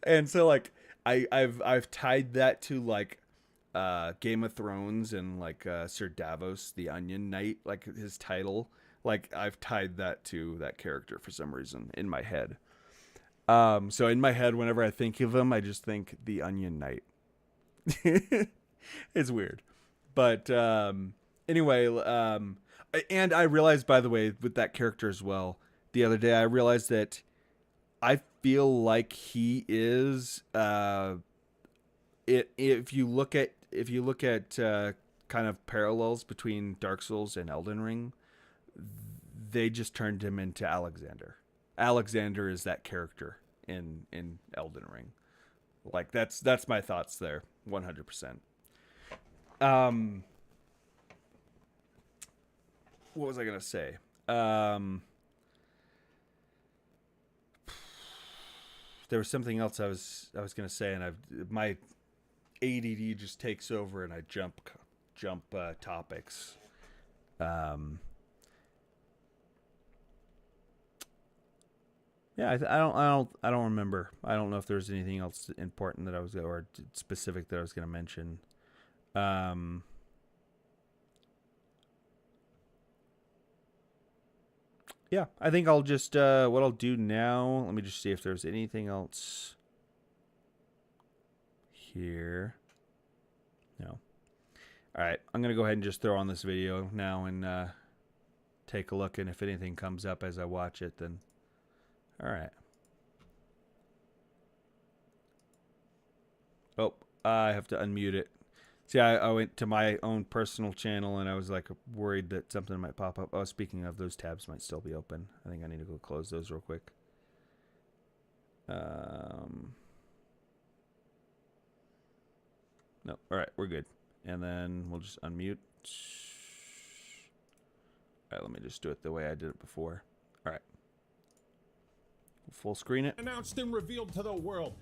S1: and so like I've tied that to like Game of Thrones and like Sir Davos the Onion Knight, like his title. Like I've tied that to that character for some reason in my head. So in my head, whenever I think of him, I just think the Onion Knight. It's weird, but anyway, and I realized, by the way, with that character as well, the other day I realized that I feel like he is if you look at kind of parallels between Dark Souls and Elden Ring, they just turned him into Alexander. Alexander is that character in Elden Ring. Like that's my thoughts there, 100%. What was I gonna say? There was something else I was gonna say, and my ADD just takes over, and I jump topics. Yeah, I don't remember. I don't know if there was anything else important that I was or specific that I was gonna mention. Yeah, I think I'll just what I'll do now. Let me just see if there's anything else here. No. All right, I'm gonna go ahead and just throw on this video now and take a look, and if anything comes up as I watch it, then all right. Oh, I have to unmute it. See, I went to my own personal channel, and I was like worried that something might pop up. Oh, speaking of, those tabs might still be open. I think I need to go close those real quick. No, all right, we're good. And then we'll just unmute. All right, let me just do it the way I did it before. All right. Full screen it.
S6: Announced and revealed to the world.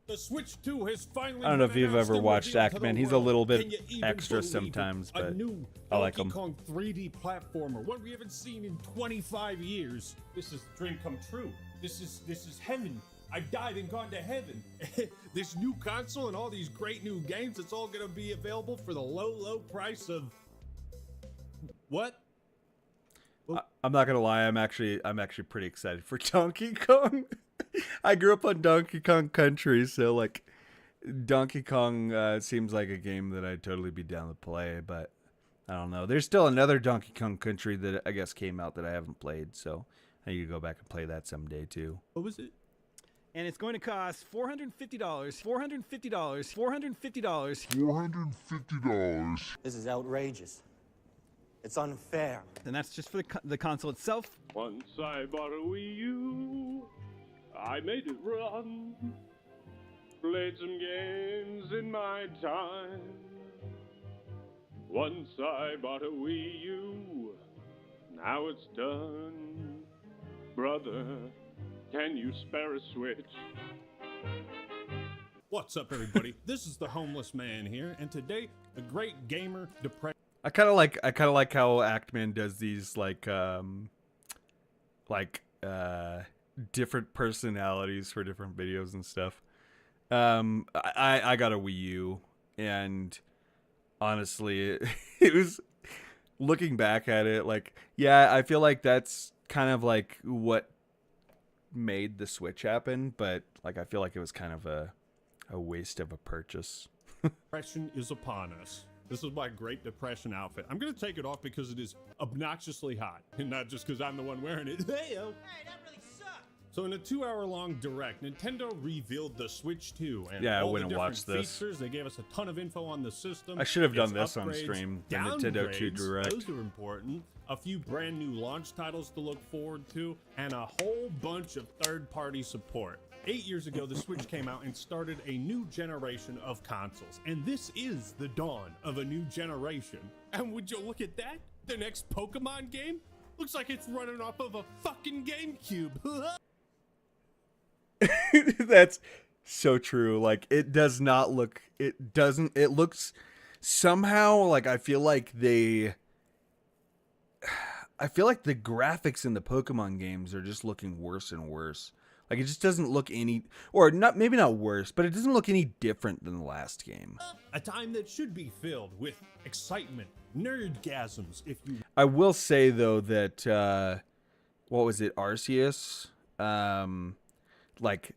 S6: The Switch 2 has finally
S1: I don't know if you've ever watched Ackman. He's a little bit extra
S6: extra
S1: sometimes, but
S6: a new
S1: I like him.
S6: Donkey Kong 3D platformer, one we haven't seen in 25 years. This is a dream come true. This is heaven. I've died and gone to heaven. This new console and all these great new games, it's all gonna be available for the low price of what?
S1: I'm not gonna lie. I'm actually pretty excited for Donkey Kong. I grew up on Donkey Kong Country, so like Donkey Kong seems like a game that I'd totally be down to play. But I don't know. There's still another Donkey Kong Country that I guess came out that I haven't played, so I need to go back and play that someday too.
S6: What was it?
S7: And it's going to cost $450. $450. $450.
S8: $450.
S9: This is outrageous. It's unfair.
S7: And that's just for the console itself.
S8: Once I bought a Wii U, I made it run. Played some games in my time. Once I bought a Wii U, now it's done. Brother, can you spare a Switch?
S6: What's up, everybody? This is the Homeless Man here, and today, a great gamer depression.
S1: I kind of like how Ackman does these different personalities for different videos and stuff. I got a Wii U, and honestly, it was, looking back at it, like, yeah, I feel like that's kind of like what made the Switch happen, but like I feel like it was kind of a waste of a purchase.
S6: Depression is upon us. This is my Great Depression outfit. I'm gonna take it off because it is obnoxiously hot, and not just because I'm the one wearing it. Hey-o.
S9: Hey, that really sucked.
S6: So in a 2-hour-long direct, Nintendo revealed the Switch 2 and
S1: Yeah, I
S6: all
S1: went
S6: the
S1: and
S6: different
S1: watched this.
S6: features. They gave us a ton of info on the system.
S1: I should have done
S6: its
S1: this on
S6: upgrades,
S1: stream, the Nintendo 2
S6: downgrades,
S1: Direct.
S6: Those are important. A few brand new launch titles to look forward to, and a whole bunch of third-party support. 8 years ago, the Switch came out and started a new generation of consoles. And this is the dawn of a new generation. And would you look at that? The next Pokemon game? Looks like it's running off of a fucking GameCube.
S1: That's so true. Like, it does not look, it doesn't, it looks somehow like I feel like the graphics in the Pokemon games are just looking worse and worse. Like, it just doesn't look any, or not, maybe not worse, but it doesn't look any different than the last game.
S6: A time that should be filled with excitement, nerdgasms, if you...
S1: I will say, though, that, what was it, Arceus? Like,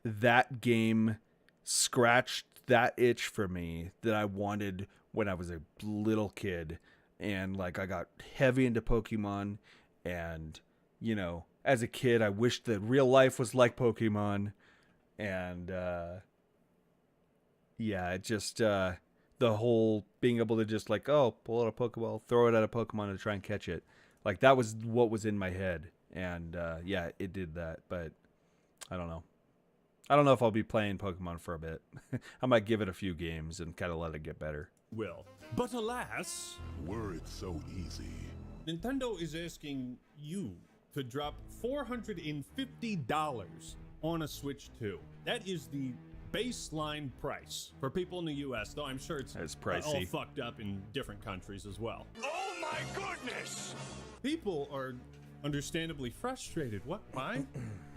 S1: that game scratched that itch for me that I wanted when I was a little kid. And, like, I got heavy into Pokemon, and, you know, as a kid, I wished that real life was like Pokemon. And, yeah, it just, the whole being able to just, like, oh, pull out a Pokeball, throw it at a Pokemon and try and catch it. Like, that was what was in my head. And, yeah, it did that. But I don't know. I don't know if I'll be playing Pokemon for a bit. I might give it a few games and kind of let it get better.
S6: will. But alas...
S10: Were it so easy.
S6: Nintendo is asking you to drop $450 on a Switch 2. That is the baseline price for people in the US, though I'm sure it's
S1: pricey.
S6: all fucked up in different countries as well.
S10: Oh my goodness!
S6: People are understandably frustrated. What? Why?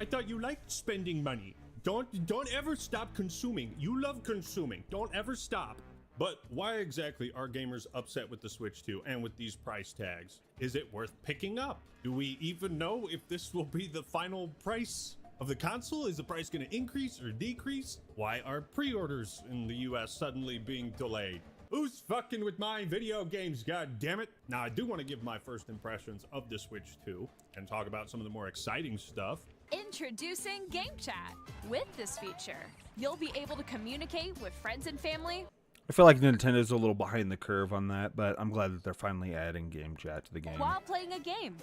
S6: I thought you liked spending money. Don't ever stop consuming. You love consuming. Don't ever stop. But why exactly are gamers upset with the Switch 2 and with these price tags? Is it worth picking up? Do we even know if this will be the final price of the console? Is the price going to increase or decrease? Why are pre-orders in the US suddenly being delayed? Who's fucking with my video games, god damn it? Now, I do want to give my first impressions of the Switch 2 and talk about some of the more exciting stuff.
S5: Introducing Game Chat. With this feature, you'll be able to communicate with friends and family.
S1: I feel like Nintendo's a little behind the curve on that, but I'm glad that they're finally adding game chat to the game.
S5: While playing a game.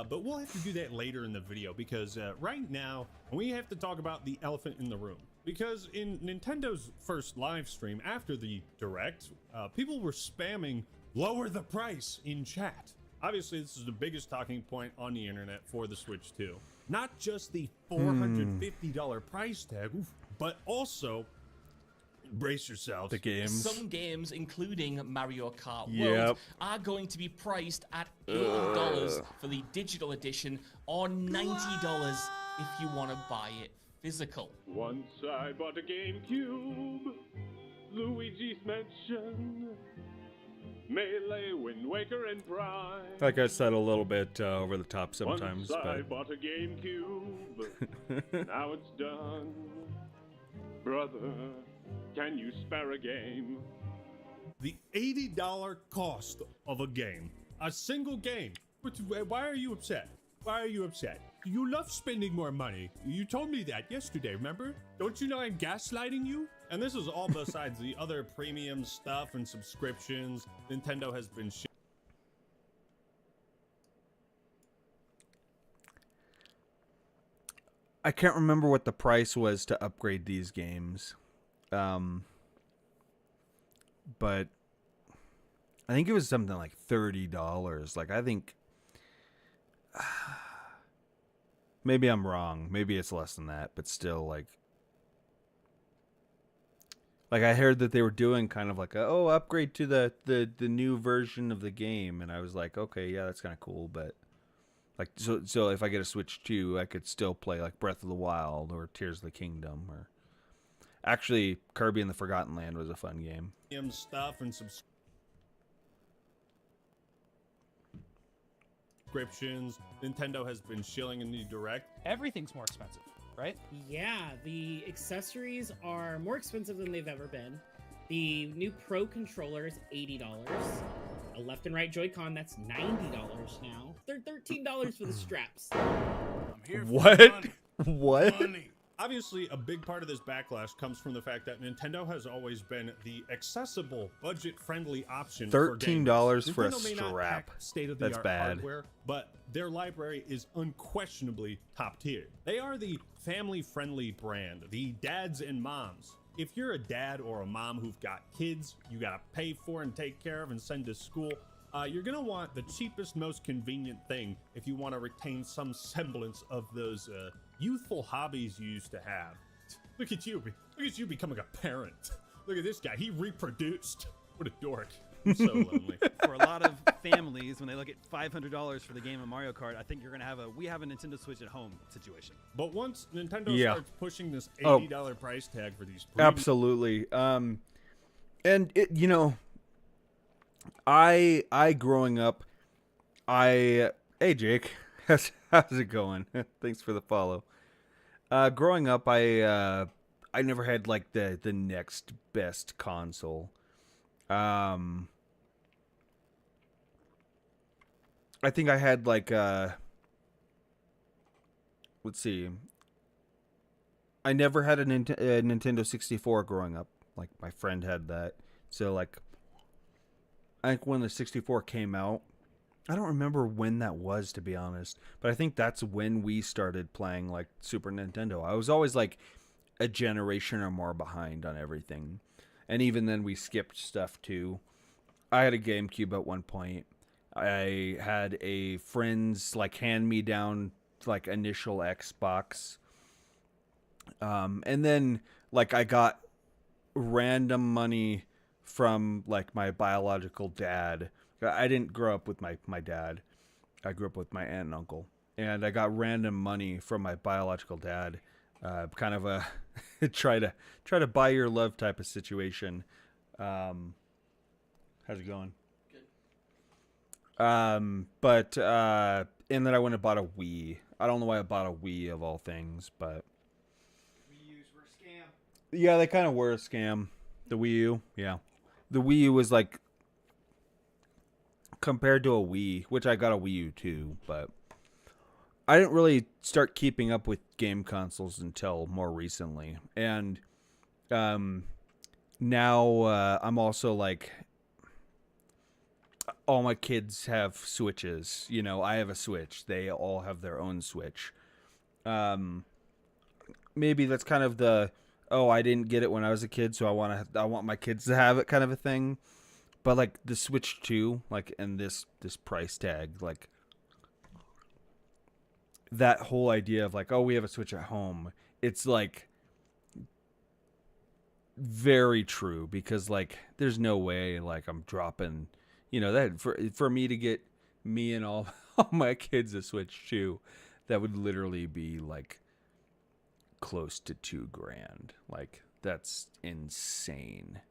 S6: But we'll have to do that later in the video because right now we have to talk about the elephant in the room. Because in Nintendo's first live stream after the Direct, people were spamming lower the price in chat. Obviously, this is the biggest talking point on the internet for the Switch 2. Not just the $450 price tag, but also, brace yourselves,
S1: the games.
S11: Some games, including Mario Kart
S1: Yep.
S11: World, are going to be priced at $80 for the digital edition or $90 if you want to buy it physical.
S8: Once I bought a GameCube, Luigi's Mansion, Melee, Wind Waker, and Prime.
S1: Like I said, a little bit over the top sometimes.
S8: Once I
S1: But
S8: bought a GameCube, now it's done. Brother, can you spare a game?
S6: the $80 cost of a game. A single game. Why are you upset? Why are you upset? You love spending more money. You told me that yesterday, remember? Don't you know I'm gaslighting you? And this is all besides the other premium stuff and subscriptions Nintendo has been
S1: I can't remember what the price was to upgrade these games. But I think it was something like $30. Like, I think maybe I'm wrong. Maybe it's less than that, but still, like I heard that they were doing kind of like upgrade to the new version of the game, and I was like, okay, yeah, that's kind of cool, but like so if I get a Switch 2, I could still play like Breath of the Wild or Tears of the Kingdom, or actually Kirby and the Forgotten Land was a fun game.
S6: stuff and subscriptions. Nintendo has been shilling in the Direct.
S12: Everything's more expensive, right?
S13: Yeah, the accessories are more expensive than they've ever been. The new Pro controller is $80. A left and right Joy-Con, that's $90 now. They're $13 for the straps.
S10: I'm here for
S1: What?
S10: money.
S1: What?
S10: Money.
S6: Obviously, a big part of this backlash comes from the fact that Nintendo has always been the accessible, budget-friendly option for gamers.
S1: $13 for a
S6: Nintendo may not
S1: strap.
S6: pack state-of-the-art
S1: That's bad.
S6: hardware, but their library is unquestionably top tier. They are the family-friendly brand, the dads and moms. If you're a dad or a mom who've got kids you gotta pay for and take care of and send to school, you're gonna want the cheapest, most convenient thing if you want to retain some semblance of those youthful hobbies you used to have. Look at you becoming a parent. Look at this guy, he reproduced. What a dork. I'm so lonely.
S7: For a lot of families, when they look at $500 for the game of Mario Kart, I think you're gonna have a Nintendo Switch at home situation.
S6: But once Nintendo
S1: Yeah.
S6: starts pushing this $80 price tag for these
S1: Absolutely. And it, you know, I growing up, hey Jake, how's it going? Thanks for the follow. Growing up, I never had like the next best console. I think I had like let's see. I never had a Nintendo 64 growing up. Like my friend had that. So like I think when the 64 came out, I don't remember when that was, to be honest, but I think that's when we started playing like Super Nintendo. I was always like a generation or more behind on everything. And even then we skipped stuff too. I had a GameCube at one point. I had a friend's like hand me down like initial Xbox. And then like I got random money from like my biological dad. I didn't grow up with my dad. I grew up with my aunt and uncle. And I got random money from my biological dad. Kind of a try to buy your love type of situation. How's it going? But and then I went and bought a Wii. I don't know why I bought a Wii of all things, but
S7: Wii U's were a scam.
S1: yeah, they kind of were a scam. The Wii U, yeah. The Wii U was like compared to a Wii, which I got a Wii U too, but I didn't really start keeping up with game consoles until more recently. And now I'm also like, all my kids have Switches. You know, I have a Switch. They all have their own Switch. Maybe that's kind of the, oh, I didn't get it when I was a kid, so I want my kids to have it kind of a thing. But like the Switch 2, like, and this price tag, like that whole idea of like, oh, we have a Switch at home. It's like very true, because like there's no way like I'm dropping, you know, that for me to get me and all my kids a Switch 2, that would literally be like close to $2,000. Like that's insane.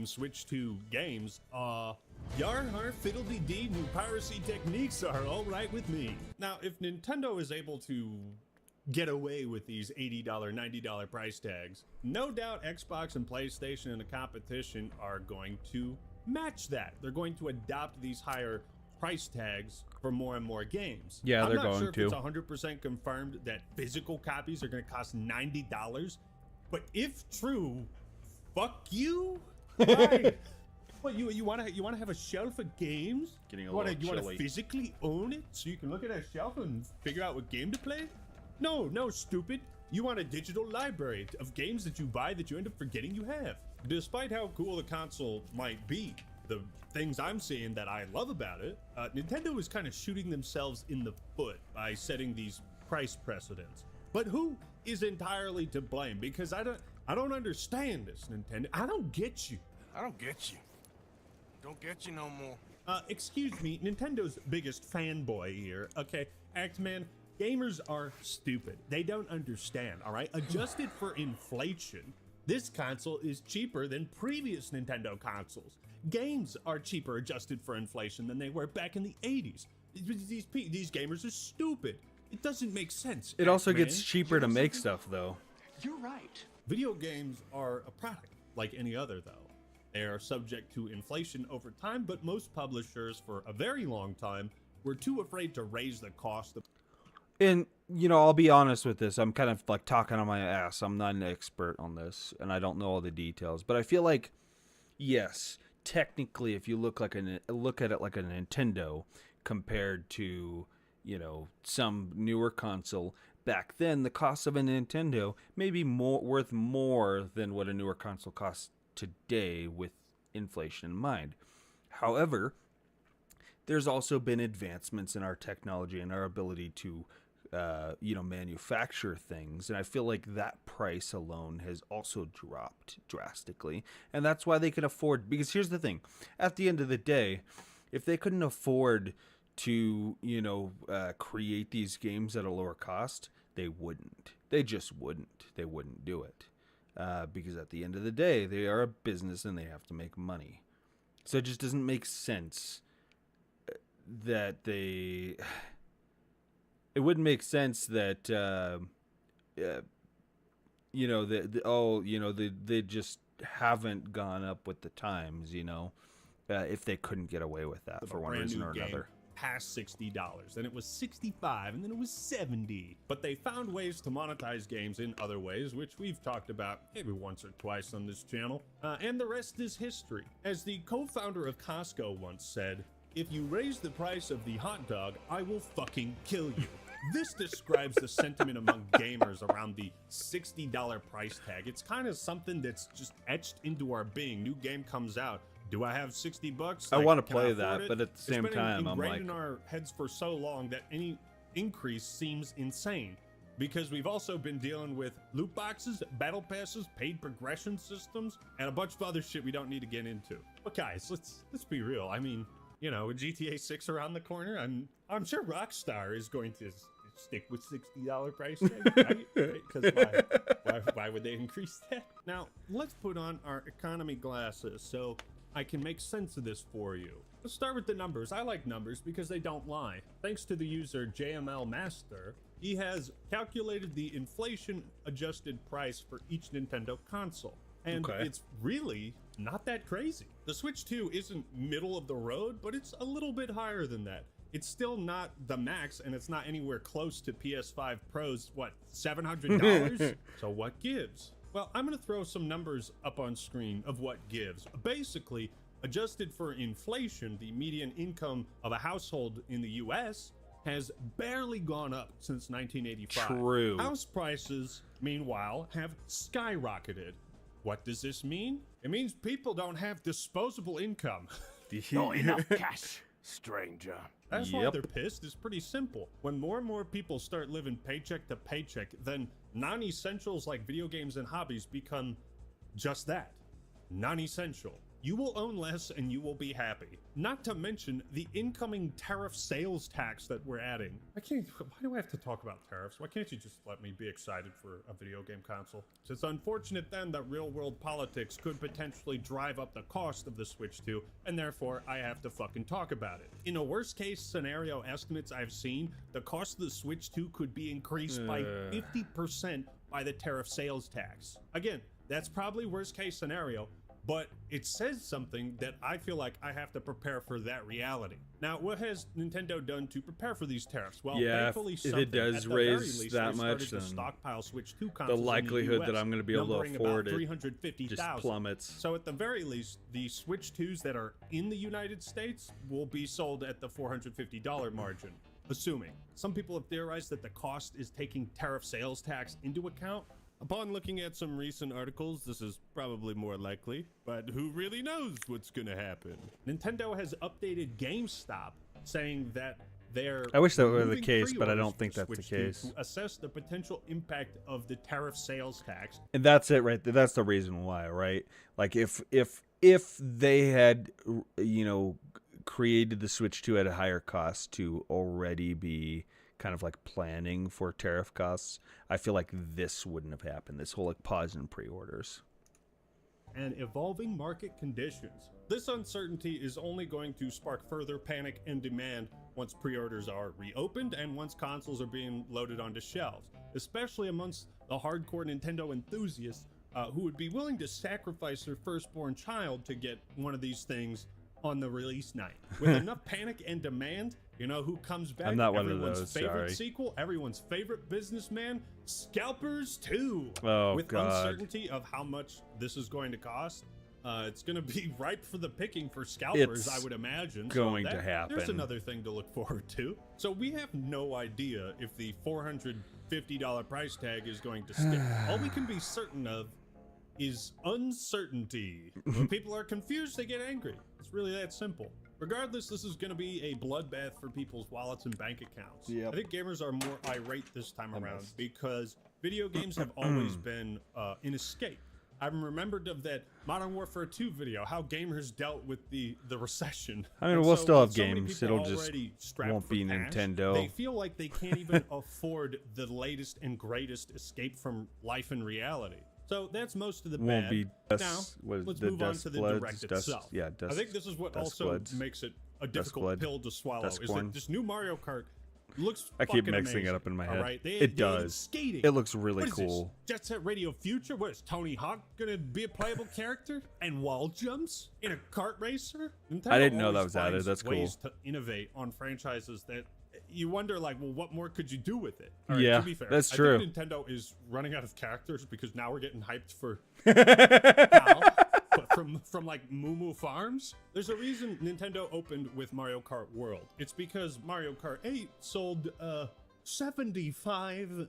S6: Switch 2 games, yar har fiddle-dee-dee, new piracy techniques are alright with me. Now, if Nintendo is able to get away with these $80, $90 price tags, no doubt Xbox and PlayStation in the competition are going to match that. They're going to adopt these higher price tags for more and more games.
S1: Yeah, they're
S6: I'm not
S1: going
S6: sure
S1: to.
S6: if it's 100% confirmed that physical copies are going to cost $90, but if true, fuck you. Right. What, you want to have a shelf of games?
S1: Getting a
S6: you want
S1: little
S6: to
S1: chilly.
S6: physically own it so you can look at that shelf and figure out what game to play? No, stupid. You want a digital library of games that you buy that you end up forgetting you have. Despite how cool the console might be, the things I'm seeing that I love about it, Nintendo is kind of shooting themselves in the foot by setting these price precedents. But who is entirely to blame? Because I don't understand this, Nintendo. I don't get you.
S10: I don't get you. Don't get you no more.
S6: Excuse me, Nintendo's biggest fanboy here. Okay, Axeman, gamers are stupid. They don't understand, all right? Adjusted for inflation, this console is cheaper than previous Nintendo consoles. Games are cheaper adjusted for inflation than they were back in the 80s. These gamers are stupid. It doesn't make sense.
S1: It also
S6: X-Man.
S1: gets cheaper to make stuff, though.
S3: You're right.
S6: Video games are a product like any other, though. They are subject to inflation over time, but most publishers for a very long time were too afraid to raise the cost of.
S1: And, you know, I'll be honest with this. I'm kind of like talking on my ass. I'm not an expert on this, and I don't know all the details. But I feel like, yes, technically, if you look at it like a Nintendo compared to, you know, some newer console, back then the cost of a Nintendo may be worth more than what a newer console costs today with inflation in mind. However, there's also been advancements in our technology and our ability to manufacture things, and I feel like that price alone has also dropped drastically, and that's why they can afford. Because here's the thing: at the end of the day, if they couldn't afford to, create these games at a lower cost, they wouldn't. They just wouldn't. They wouldn't do it because at the end of the day, they are a business and they have to make money. So it just doesn't make sense that they. It wouldn't make sense that they just haven't gone up with the times, if they couldn't get away with that for one reason or another.
S6: Past $60, then it was $65, and then it was $70. But they found ways to monetize games in other ways, which we've talked about maybe once or twice on this channel. And the rest is history. As the co-founder of Costco once said, "If you raise the price of the hot dog, I will fucking kill you." This describes the sentiment among gamers around the $60 price tag. It's kind of something that's just etched into our being. New game comes out. Do I have $60?
S1: I want to
S6: can I
S1: play
S6: afford
S1: that,
S6: it?
S1: but at the same time, I'm
S6: ingrained
S1: like,
S6: in our heads for so long that any increase seems insane. Because we've also been dealing with loot boxes, battle passes, paid progression systems, and a bunch of other shit we don't need to get into. But guys, let's be real. I mean, with GTA 6 around the corner, I'm sure Rockstar is going to stick with $60 price tag, right? Because why would they increase that? Now, let's put on our economy glasses so I can make sense of this for you. Let's start with the numbers. I like numbers because they don't lie. Thanks to the user JML Master, he has calculated the inflation-adjusted price for each Nintendo console. And it's really not that crazy. The Switch 2 isn't middle of the road, but it's a little bit higher than that. It's still not the max, and it's not anywhere close to PS5 Pro's, $700? So what gives? Well, I'm going to throw some numbers up on screen of what gives. Basically, adjusted for inflation, the median income of a household in the US has barely gone up since 1985.
S1: True.
S6: House prices, meanwhile, have skyrocketed. What does this mean? It means people don't have disposable income.
S10: Not enough cash, stranger.
S6: That's why they're pissed. It's pretty simple. When more and more people start living paycheck to paycheck, then non-essentials like video games and hobbies become just that, non-essential. You will own less and you will be happy. Not to mention the incoming tariff sales tax that we're adding. Why do I have to talk about tariffs? Why can't you just let me be excited for a video game console? So it's unfortunate then that real world politics could potentially drive up the cost of the Switch 2, and therefore I have to fucking talk about it. In a worst case scenario estimates I've seen, the cost of the Switch 2 could be increased by 50% by the tariff sales tax. Again, that's probably worst case scenario, but it says something that I feel like I have to prepare for that reality. Now, what has Nintendo done to prepare for these tariffs? Well, thankfully,
S1: if it does raise that much, then
S6: stockpile Switch 2 consoles
S1: the likelihood
S6: in the US,
S1: that I'm going to be able to afford it just plummets.
S6: So at the very least, the Switch 2s that are in the United States will be sold at the $450 margin. Assuming. Some people have theorized that the cost is taking tariff sales tax into account. Upon looking at some recent articles, this is probably more likely, but who really knows what's gonna happen? Nintendo has updated GameStop, saying that they're
S1: I wish that were the case, but I don't think that's the case.
S6: To assess the potential impact of the tariff sales tax.
S1: And that's it right there. That's the reason why, right? Like if they had, created the Switch 2 at a higher cost to already be kind of like planning for tariff costs, I feel like this wouldn't have happened. This whole pause in pre-orders.
S6: and evolving market conditions. This uncertainty is only going to spark further panic and demand once pre-orders are reopened and once consoles are being loaded onto shelves, especially amongst the hardcore Nintendo enthusiasts who would be willing to sacrifice their firstborn child to get one of these things on the release night. With enough panic and demand, you know who comes back?
S1: I'm not one of
S6: Everyone's
S1: those,
S6: favorite
S1: sorry.
S6: sequel, everyone's favorite businessman, Scalpers 2.
S1: Oh,
S6: With
S1: God.
S6: uncertainty of how much this is going to cost, it's going to be ripe for the picking for scalpers,
S1: It's
S6: I would imagine.
S1: going to
S6: There's
S1: happen.
S6: another thing to look forward to. So we have no idea if the $450 price tag is going to stick. All we can be certain of is uncertainty. When people are confused, they get angry. It's really that simple. Regardless, this is going to be a bloodbath for people's wallets and bank accounts.
S1: Yep.
S6: I think gamers are more irate this time around because video games have always been an escape. I'm remembered of that Modern Warfare 2 video, how gamers dealt with the recession.
S1: I mean,
S6: And
S1: we'll
S6: so
S1: still
S6: with
S1: have
S6: so many
S1: games.
S6: people
S1: It'll just
S6: already strapped
S1: won't
S6: for
S1: be
S6: cash,
S1: Nintendo.
S6: They feel like they can't even afford the latest and greatest escape from life and reality. So that's most of the
S1: Won't
S6: bad.
S1: be
S6: Now,
S1: Dust- was
S6: let's
S1: the
S6: move on
S1: Dust
S6: to the
S1: Bloods,
S6: direct
S1: Dust-
S6: itself.
S1: yeah,
S6: I
S1: Dust-
S6: think this is what
S1: Dust
S6: also
S1: Bloods.
S6: makes it a
S1: Dust
S6: difficult
S1: Blood.
S6: pill to swallow. Is
S1: Duskborn.
S6: that this new Mario Kart looks
S1: I keep
S6: fucking
S1: mixing it
S6: amazing,
S1: up in my
S6: all
S1: head.
S6: right? They
S1: It
S6: they added
S1: does.
S6: Skating.
S1: It looks really
S6: What is this,
S1: cool.
S6: Jet Set Radio Future? What is Tony Hawk gonna be a playable character? And wall jumps in a kart racer? Nintendo
S1: I didn't know that
S6: always
S1: was added.
S6: finds
S1: That's cool.
S6: ways to innovate on franchises that you wonder, like, well, what more could you do with it? All right,
S1: Yeah,
S6: to be fair,
S1: that's
S6: I
S1: true.
S6: think Nintendo is running out of characters because now we're getting hyped for Hal, but from like Moo Moo Farms. There's a reason Nintendo opened with Mario Kart World. It's because Mario Kart 8 sold 75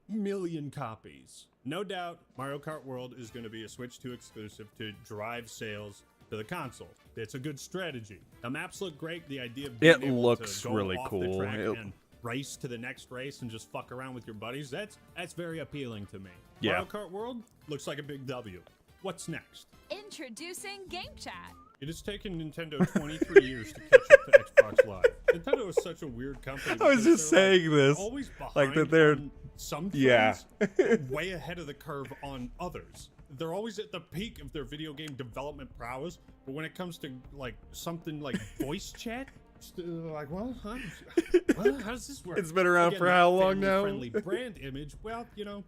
S6: million copies. No doubt Mario Kart World is going to be a Switch 2 exclusive to drive sales to the console. It's a good strategy. The maps look great. The idea of being
S1: It
S6: able
S1: looks
S6: to go
S1: really
S6: off
S1: cool.
S6: the track
S1: It-
S6: and race to the next race and just fuck around with your buddies, that's very appealing to me.
S1: Yeah.
S6: Mario Kart World looks like a big W. What's next?
S5: Introducing Game Chat.
S6: It has taken Nintendo 23 years to catch up to Xbox Live. Nintendo is such a weird company.
S1: I was
S6: because
S1: just
S6: they're,
S1: saying
S6: like,
S1: this,
S6: always behind
S1: like that they're-
S6: on some
S1: Yeah.
S6: things, way ahead of the curve on others. They're always at the peak of their video game development prowess, but when it comes to like something like voice chat, like, well, how does this work?
S1: It's been around
S6: Again,
S1: for
S6: that
S1: how long now?
S6: family-friendly brand image. Well, you know,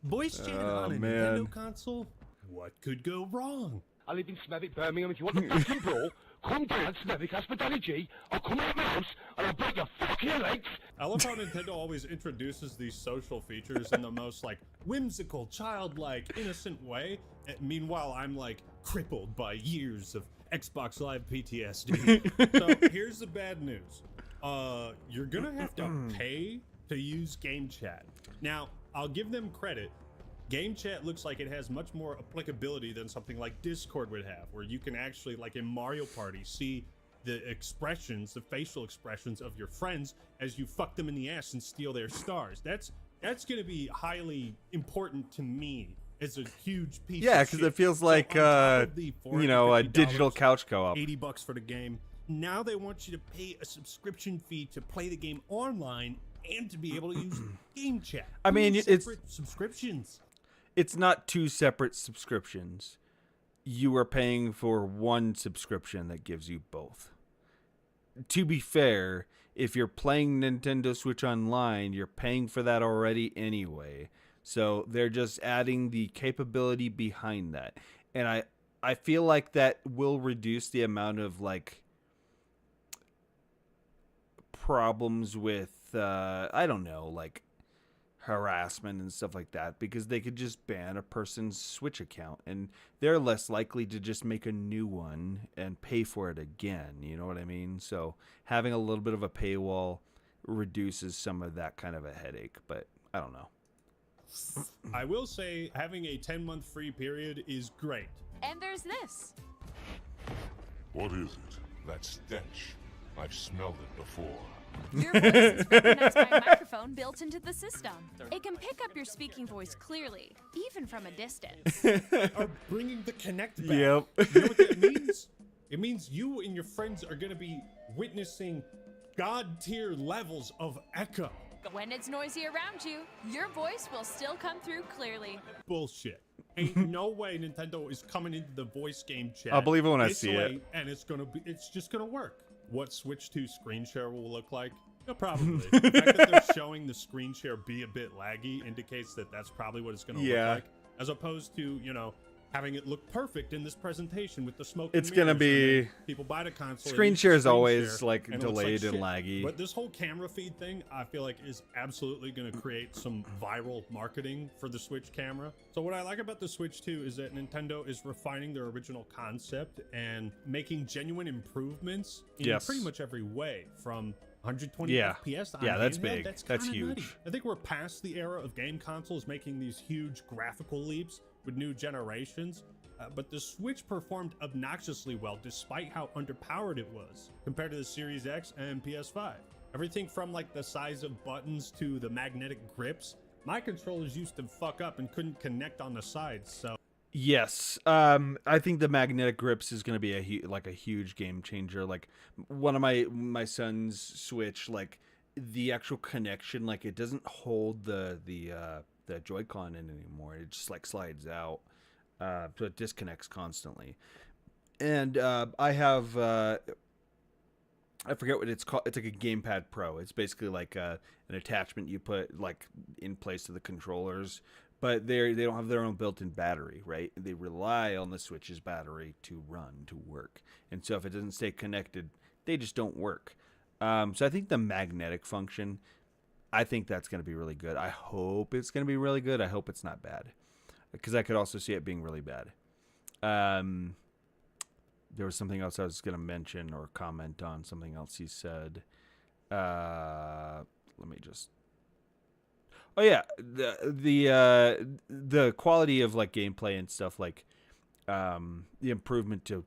S6: voice chat
S1: Oh,
S6: on a
S1: man.
S6: Nintendo console. What could go wrong?
S10: I live in Smethwick, Birmingham. If you want the fucking brawl, come down Smethwick, Hospitality G. I'll come out of my house and I'll break your fucking legs.
S6: I love how Nintendo always introduces these social features in the most like whimsical, childlike, innocent way. And meanwhile, I'm like crippled by years of Xbox Live PTSD. So here's the bad news. You're gonna have to pay to use Game Chat. Now, I'll give them credit. Game Chat looks like it has much more applicability than something like Discord would have, where you can actually, like in Mario Party, see the expressions, the facial expressions of your friends as you fuck them in the ass and steal their stars. That's going to be highly important to me as a huge piece.
S1: Yeah,
S6: of
S1: because
S6: shit.
S1: it feels
S6: So
S1: like
S6: on top of the
S1: you know, a
S6: $450,
S1: digital couch co-op.
S6: $80 for the game. Now they want you to pay a subscription fee to play the game online and to be able to use Game Chat.
S1: I mean,
S6: Two
S1: it's-
S6: separate subscriptions.
S1: It's not two separate subscriptions. You are paying for one subscription that gives you both. To be fair, if you're playing Nintendo Switch Online, you're paying for that already anyway. So they're just adding the capability behind that. And I feel like that will reduce the amount of like problems with I don't know, like harassment and stuff like that, because they could just ban a person's Switch account and they're less likely to just make a new one and pay for it again, you know what I mean? So having a little bit of a paywall reduces some of that kind of a headache, but I don't know.
S6: I will say having a 10-month free period is great.
S5: And there's this.
S14: What is it? That stench. I've smelled it before.
S5: Your voice is recognized by a microphone built into the system. It can pick up your speaking voice clearly, even from a distance.
S6: Are bringing the Kinect back.
S1: Yep.
S6: You know what that means? It means you and your friends are going to be witnessing god-tier levels of echo.
S5: When it's noisy around you, your voice will still come through clearly.
S6: Bullshit. Ain't no way Nintendo is coming into the voice game chat.
S1: I'll believe it when I
S6: this
S1: see it.
S6: late, and it's just gonna work. What Switch 2 screen share will look like? Yeah, probably. The fact that they're showing the screen share be a bit laggy indicates that that's probably what it's gonna look like, as opposed to having it look perfect in this presentation with the smoke.
S1: It's
S6: and
S1: gonna
S6: mirrors, and
S1: be
S6: then people buy the console.
S1: screen share is always
S6: share,
S1: like
S6: and it looks
S1: delayed and
S6: shit.
S1: laggy.
S6: But this whole camera feed thing, I feel like, is absolutely going to create some viral marketing for the Switch camera. So what I like about the Switch 2 is that Nintendo is refining their original concept and making genuine improvements in pretty much every way, from 120 FPS on
S1: that's
S6: handheld.
S1: big. That's
S6: kinda
S1: huge.
S6: nutty. I think we're past the era of game consoles making these huge graphical leaps with new generations. But the Switch performed obnoxiously well despite how underpowered it was compared to the Series X and PS5. Everything from like the size of buttons to the magnetic grips. My controllers used to fuck up and couldn't connect on the sides, so...
S1: Yes, I think the magnetic grips is going to be a huge game changer. Like one of my son's Switch, like the actual connection, like it doesn't hold the Joy-Con in anymore. It just like slides out. So it disconnects constantly. And I have I forget what it's called. It's like a Gamepad Pro. It's basically like an attachment you put like in place to the controllers, but they don't have their own built-in battery, right? They rely on the Switch's battery to work. And so if it doesn't stay connected, they just don't work. So I think the magnetic function, I think that's going to be really good. I hope it's going to be really good. I hope it's not bad, because I could also see it being really bad. There was something else I was going to mention or comment on, something else he said. Let me just... Oh yeah, the quality of like gameplay and stuff, like the improvement to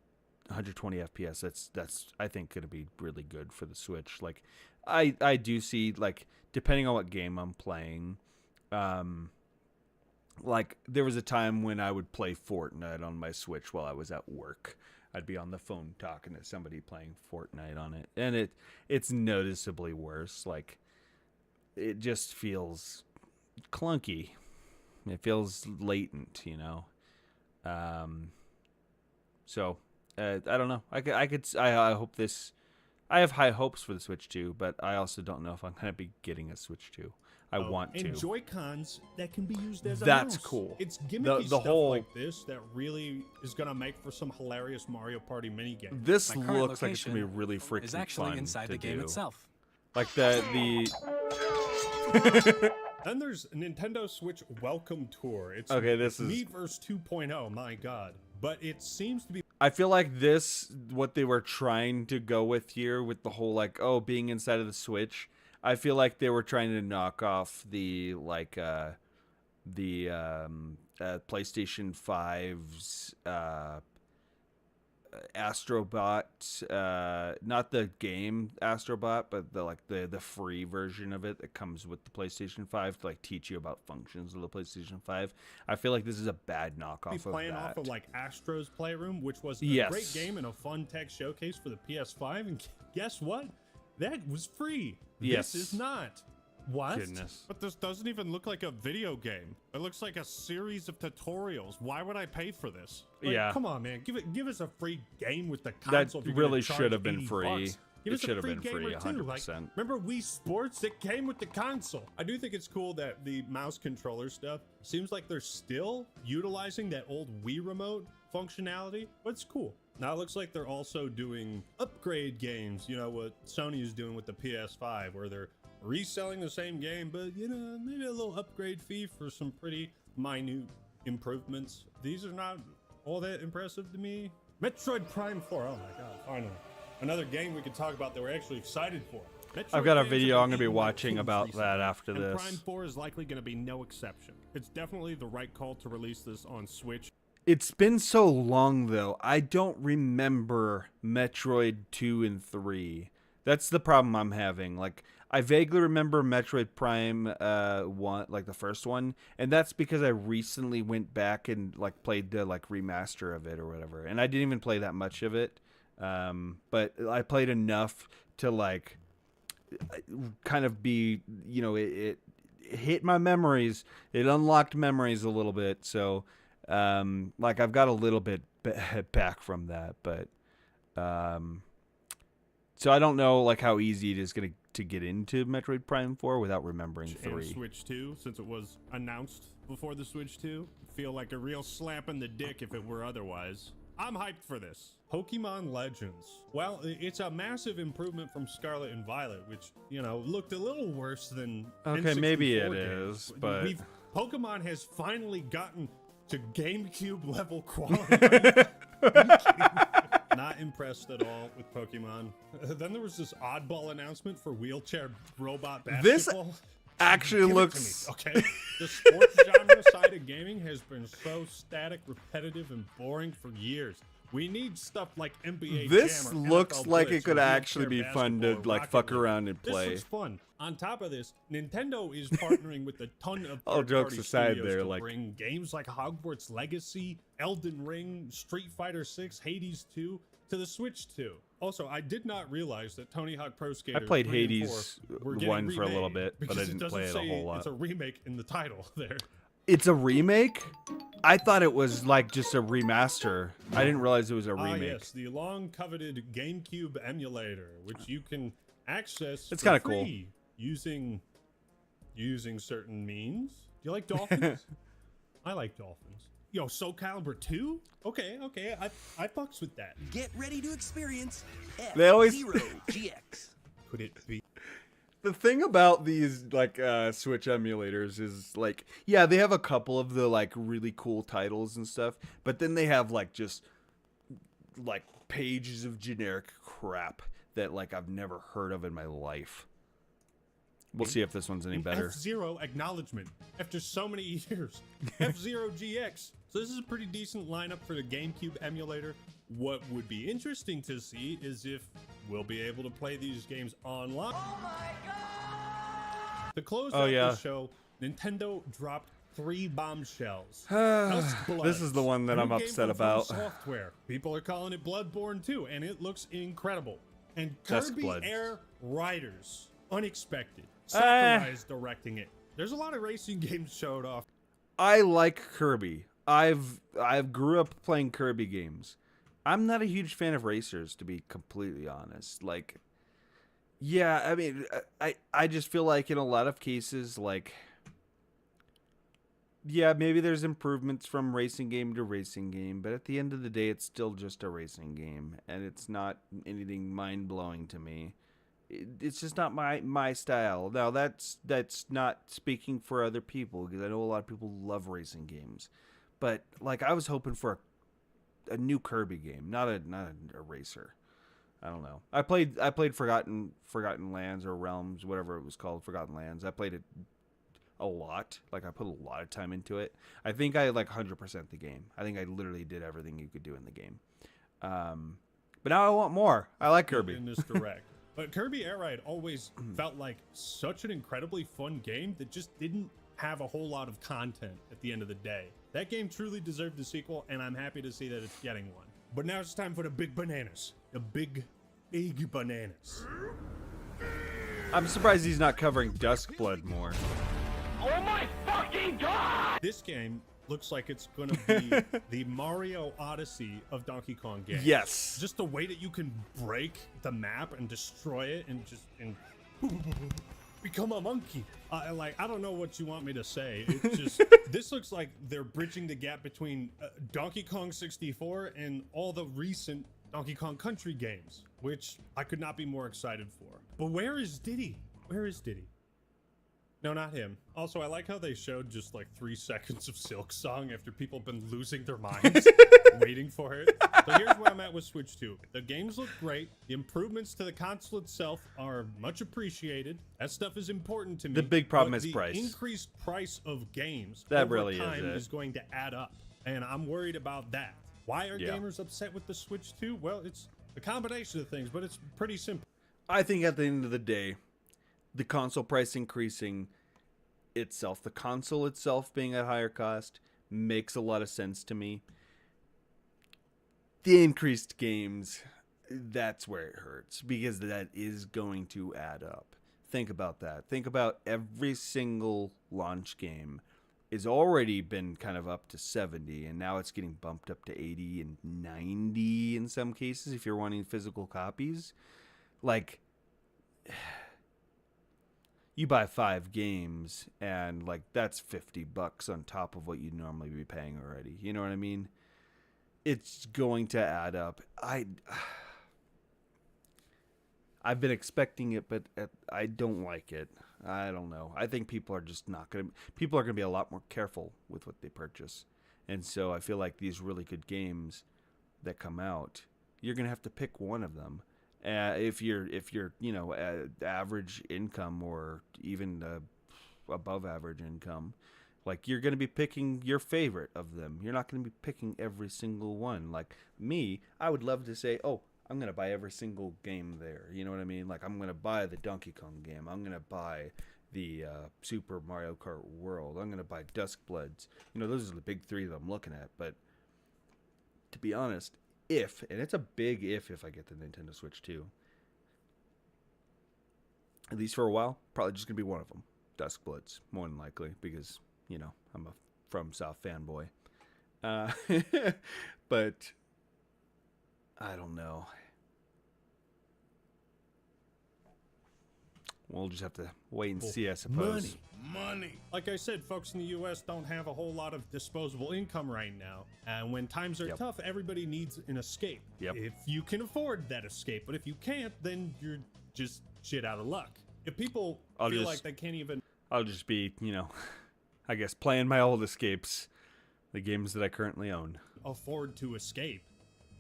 S1: 120 FPS. That's I think going to be really good for the Switch. Like I do see, like, depending on what game I'm playing, like there was a time when I would play Fortnite on my Switch while I was at work. I'd be on the phone talking to somebody playing Fortnite on it, and it's noticeably worse. Like it just feels clunky. It feels latent, So I don't know. I hope this. I have high hopes for the Switch 2, but I also don't know if I'm gonna be getting a Switch 2. I want to.
S6: And Joy-Cons that can be used as a
S1: That's
S6: mouse.
S1: cool.
S6: It's gimmicky
S1: The
S6: stuff
S1: whole
S6: like this that really is gonna make for some hilarious Mario Party minigame.
S1: This looks like it's gonna be really freaking
S15: is actually
S1: fun
S15: inside
S1: to
S15: the game
S1: do.
S15: itself.
S1: Like the
S6: Then there's Nintendo Switch Welcome Tour. It's
S1: Okay, this is-
S6: Miiverse 2.0. My God, but it seems to be.
S1: I feel like this, what they were trying to go with here, with the whole like, oh, being inside of the Switch. I feel like they were trying to knock off the PlayStation 5's Astrobot, not the game Astrobot, but the free version of it that comes with the PlayStation 5 to like teach you about functions of the PlayStation 5. I feel like this is a bad knockoff of
S6: Playing
S1: that.
S6: off of like Astro's Playroom, which was a
S1: Yes.
S6: great game and a fun tech showcase for the PS5. And guess what? That was free.
S1: Yes.
S6: This is not. What?
S1: Goodness.
S6: But this doesn't even look like a video game. It looks like a series of tutorials. Why would I pay for this? Like,
S1: Yeah.
S6: Come on, man. Give us a free game with the
S1: That
S6: console. if you're gonna
S1: really
S6: charge
S1: should have been
S6: 80
S1: free.
S6: bucks. Give
S1: It
S6: us a
S1: should have
S6: free
S1: been
S6: game
S1: free,
S6: or two. Like,
S1: 100%.
S6: remember Wii Sports? It came with the console. I do think it's cool that the mouse controller stuff seems like they're still utilizing that old Wii remote functionality, but it's cool. Now it looks like they're also doing upgrade games, what Sony is doing with the PS5, where they're reselling the same game, but maybe a little upgrade fee for some pretty minute improvements. These are not all that impressive to me. Metroid Prime 4, oh my god, finally. Another game we could talk about that we're actually excited for.
S1: I've got a
S6: Metroid fans
S1: video
S6: have
S1: I'm going to be
S6: been
S1: watching
S6: eating
S1: about
S6: recently,
S1: that after
S6: and
S1: this.
S6: Prime 4 is likely going to be no exception. It's definitely the right call to release this on Switch.
S1: It's been so long, though. I don't remember Metroid 2 and 3. That's the problem I'm having. Like, I vaguely remember Metroid Prime 1, like the first one, and that's because I recently went back and like played the like remaster of it or whatever. And I didn't even play that much of it, but I played enough to like kind of be, it hit my memories. It unlocked memories a little bit. So Like I've got a little bit back from that, but so I don't know like how easy it is to get into Metroid Prime 4 without remembering 3.
S6: And Switch 2, since it was announced before the Switch 2, feel like a real slap in the dick if it were otherwise. I'm hyped for this. Pokemon Legends. Well, it's a massive improvement from Scarlet and Violet, which, you know, looked a little worse than
S1: Okay,
S6: N64
S1: maybe it
S6: games.
S1: is, but
S6: Pokemon has finally gotten to GameCube level quality. Not impressed at all with Pokemon. Then there was this oddball announcement for wheelchair robot basketball.
S1: This actually
S6: Give it to
S1: looks
S6: me, okay. The sports genre side of gaming has been so static, repetitive, and boring for years. We need stuff like NBA
S1: This
S6: Jam or
S1: looks
S6: NFL
S1: like
S6: Blitz
S1: it could
S6: or
S1: actually
S6: wheelchair
S1: be fun to
S6: basketball or
S1: like
S6: Rocket
S1: fuck
S6: League.
S1: around and play.
S6: This looks fun. On top of this, Nintendo is partnering with a ton of
S1: All jokes
S6: third-party
S1: aside
S6: studios
S1: there,
S6: to
S1: like-
S6: bring games like Hogwarts Legacy, Elden Ring, Street Fighter 6, Hades 2 to the Switch 2. Also, I did not realize that Tony Hawk Pro Skater
S1: I played
S6: 3 and
S1: Hades
S6: 4 were
S1: 1
S6: getting
S1: for a little
S6: remade
S1: bit, but I
S6: because
S1: didn't
S6: doesn't
S1: play it a
S6: say
S1: whole lot.
S6: It's a remake in the title there.
S1: It's a remake? I thought it was like just a remaster. I didn't realize it was a
S6: Ah,
S1: remake.
S6: yes, the long-coveted GameCube emulator, which you can access
S1: It's
S6: for
S1: kinda cool.
S6: free using certain means. Do you like dolphins? I like dolphins. Yo, Soul Calibur 2? Okay, I fucks with that.
S15: Get ready to experience
S1: They always-
S15: F-Zero GX.
S6: Could it be?
S1: The thing about these like Switch emulators is like, yeah, they have a couple of the like really cool titles and stuff, but then they have like just like pages of generic crap that like I've never heard of in my life. We'll see if this one's any better.
S6: F-Zero acknowledgement after so many years. F-Zero GX. So this is a pretty decent lineup for the GameCube emulator. What would be interesting to see is if we'll be able to play these games online. Oh my god! To close out the show, Nintendo dropped 3 bombshells. Duskblood,
S1: This is the one that
S6: new
S1: I'm
S6: game
S1: upset
S6: from From
S1: about.
S6: Software. People are calling it Bloodborne 2, and it looks incredible. And
S1: Duskblood.
S6: Kirby Air Riders. Unexpected. Sakurai's directing it. There's a lot of racing games showed off.
S1: I like Kirby. I've grew up playing Kirby games. I'm not a huge fan of racers, to be completely honest. Like, yeah, I mean, I just feel like in a lot of cases, like, yeah, maybe there's improvements from racing game to racing game, but at the end of the day, it's still just a racing game, and it's not anything mind-blowing to me. It's just not my style. Now, that's not speaking for other people, because I know a lot of people love racing games. But, like, I was hoping for a new Kirby game, not a racer. I don't know. I played Forgotten Lands or Realms, whatever it was called, Forgotten Lands. I played it a lot. Like, I put a lot of time into it. I think I, 100% the game. I think I literally did everything you could do in the game. But now I want more. I like Kirby.
S6: In this direct. But Kirby Air Ride always felt like such an incredibly fun game that just didn't have a whole lot of content at the end of the day. That game truly deserved a sequel, and I'm happy to see that it's getting one. But now it's time for the big bananas. The big bananas.
S1: I'm surprised he's not covering Duskblood more.
S10: Oh my fucking god!
S6: This game looks like it's gonna be the Mario Odyssey of Donkey Kong games.
S1: Yes.
S6: Just the way that you can break the map and destroy it and become a monkey. I don't know what you want me to say. It's just, this looks like they're bridging the gap between Donkey Kong 64 and all the recent Donkey Kong Country games, which I could not be more excited for. But where is Diddy? Where is Diddy? No, not him. Also, I like how they showed just 3 seconds of Silk Song after people have been losing their minds waiting for it. So here's where I'm at with Switch 2. The games look great. The improvements to the console itself are much appreciated. That stuff is important to me.
S1: The big problem
S6: but
S1: is
S6: the
S1: price.
S6: increased price of games
S1: That
S6: over
S1: really
S6: time
S1: is it.
S6: going to add up. And I'm worried about that. Why are gamers upset with the Switch 2? Well, it's a combination of things, but it's pretty simple.
S1: I think at the end of the day, the console price increasing itself, the console itself being at higher cost, makes a lot of sense to me. The increased games, that's where it hurts, because that is going to add up. Think about that. Think about every single launch game is already been kind of up to 70, and now it's getting bumped up to 80 and 90 in some cases if you're wanting physical copies. Like, you buy 5 games and like that's $50 on top of what you'd normally be paying already. You know what I mean? It's going to add up. I've been expecting it, but I don't like it. I don't know. I think people are just not going to... People are going to be a lot more careful with what they purchase. And so I feel like these really good games that come out, you're going to have to pick one of them. If you're average income or even above average income, like you're going to be picking your favorite of them. You're not going to be picking every single one. Like me, I would love to say, oh, I'm going to buy every single game there. You know what I mean? Like, I'm going to buy the Donkey Kong game. I'm going to buy the Super Mario Kart World. I'm going to buy Duskbloods. You know, those are the big 3 that I'm looking at. But to be honest, and it's a big if I get the Nintendo Switch 2, at least for a while, probably just going to be one of them. Duskbloods, more than likely, because, you know, I'm a FromSoft fanboy. But I don't know. We'll just have to wait and see, I suppose.
S6: Money. Like I said, folks in the U.S. don't have a whole lot of disposable income right now. And when times are tough, everybody needs an escape. If you can afford that escape. But if you can't, then you're just shit out of luck. If people feel like they can't even...
S1: I'll just be, you know, I guess playing my old escapes. The games that I currently own.
S6: Afford to escape.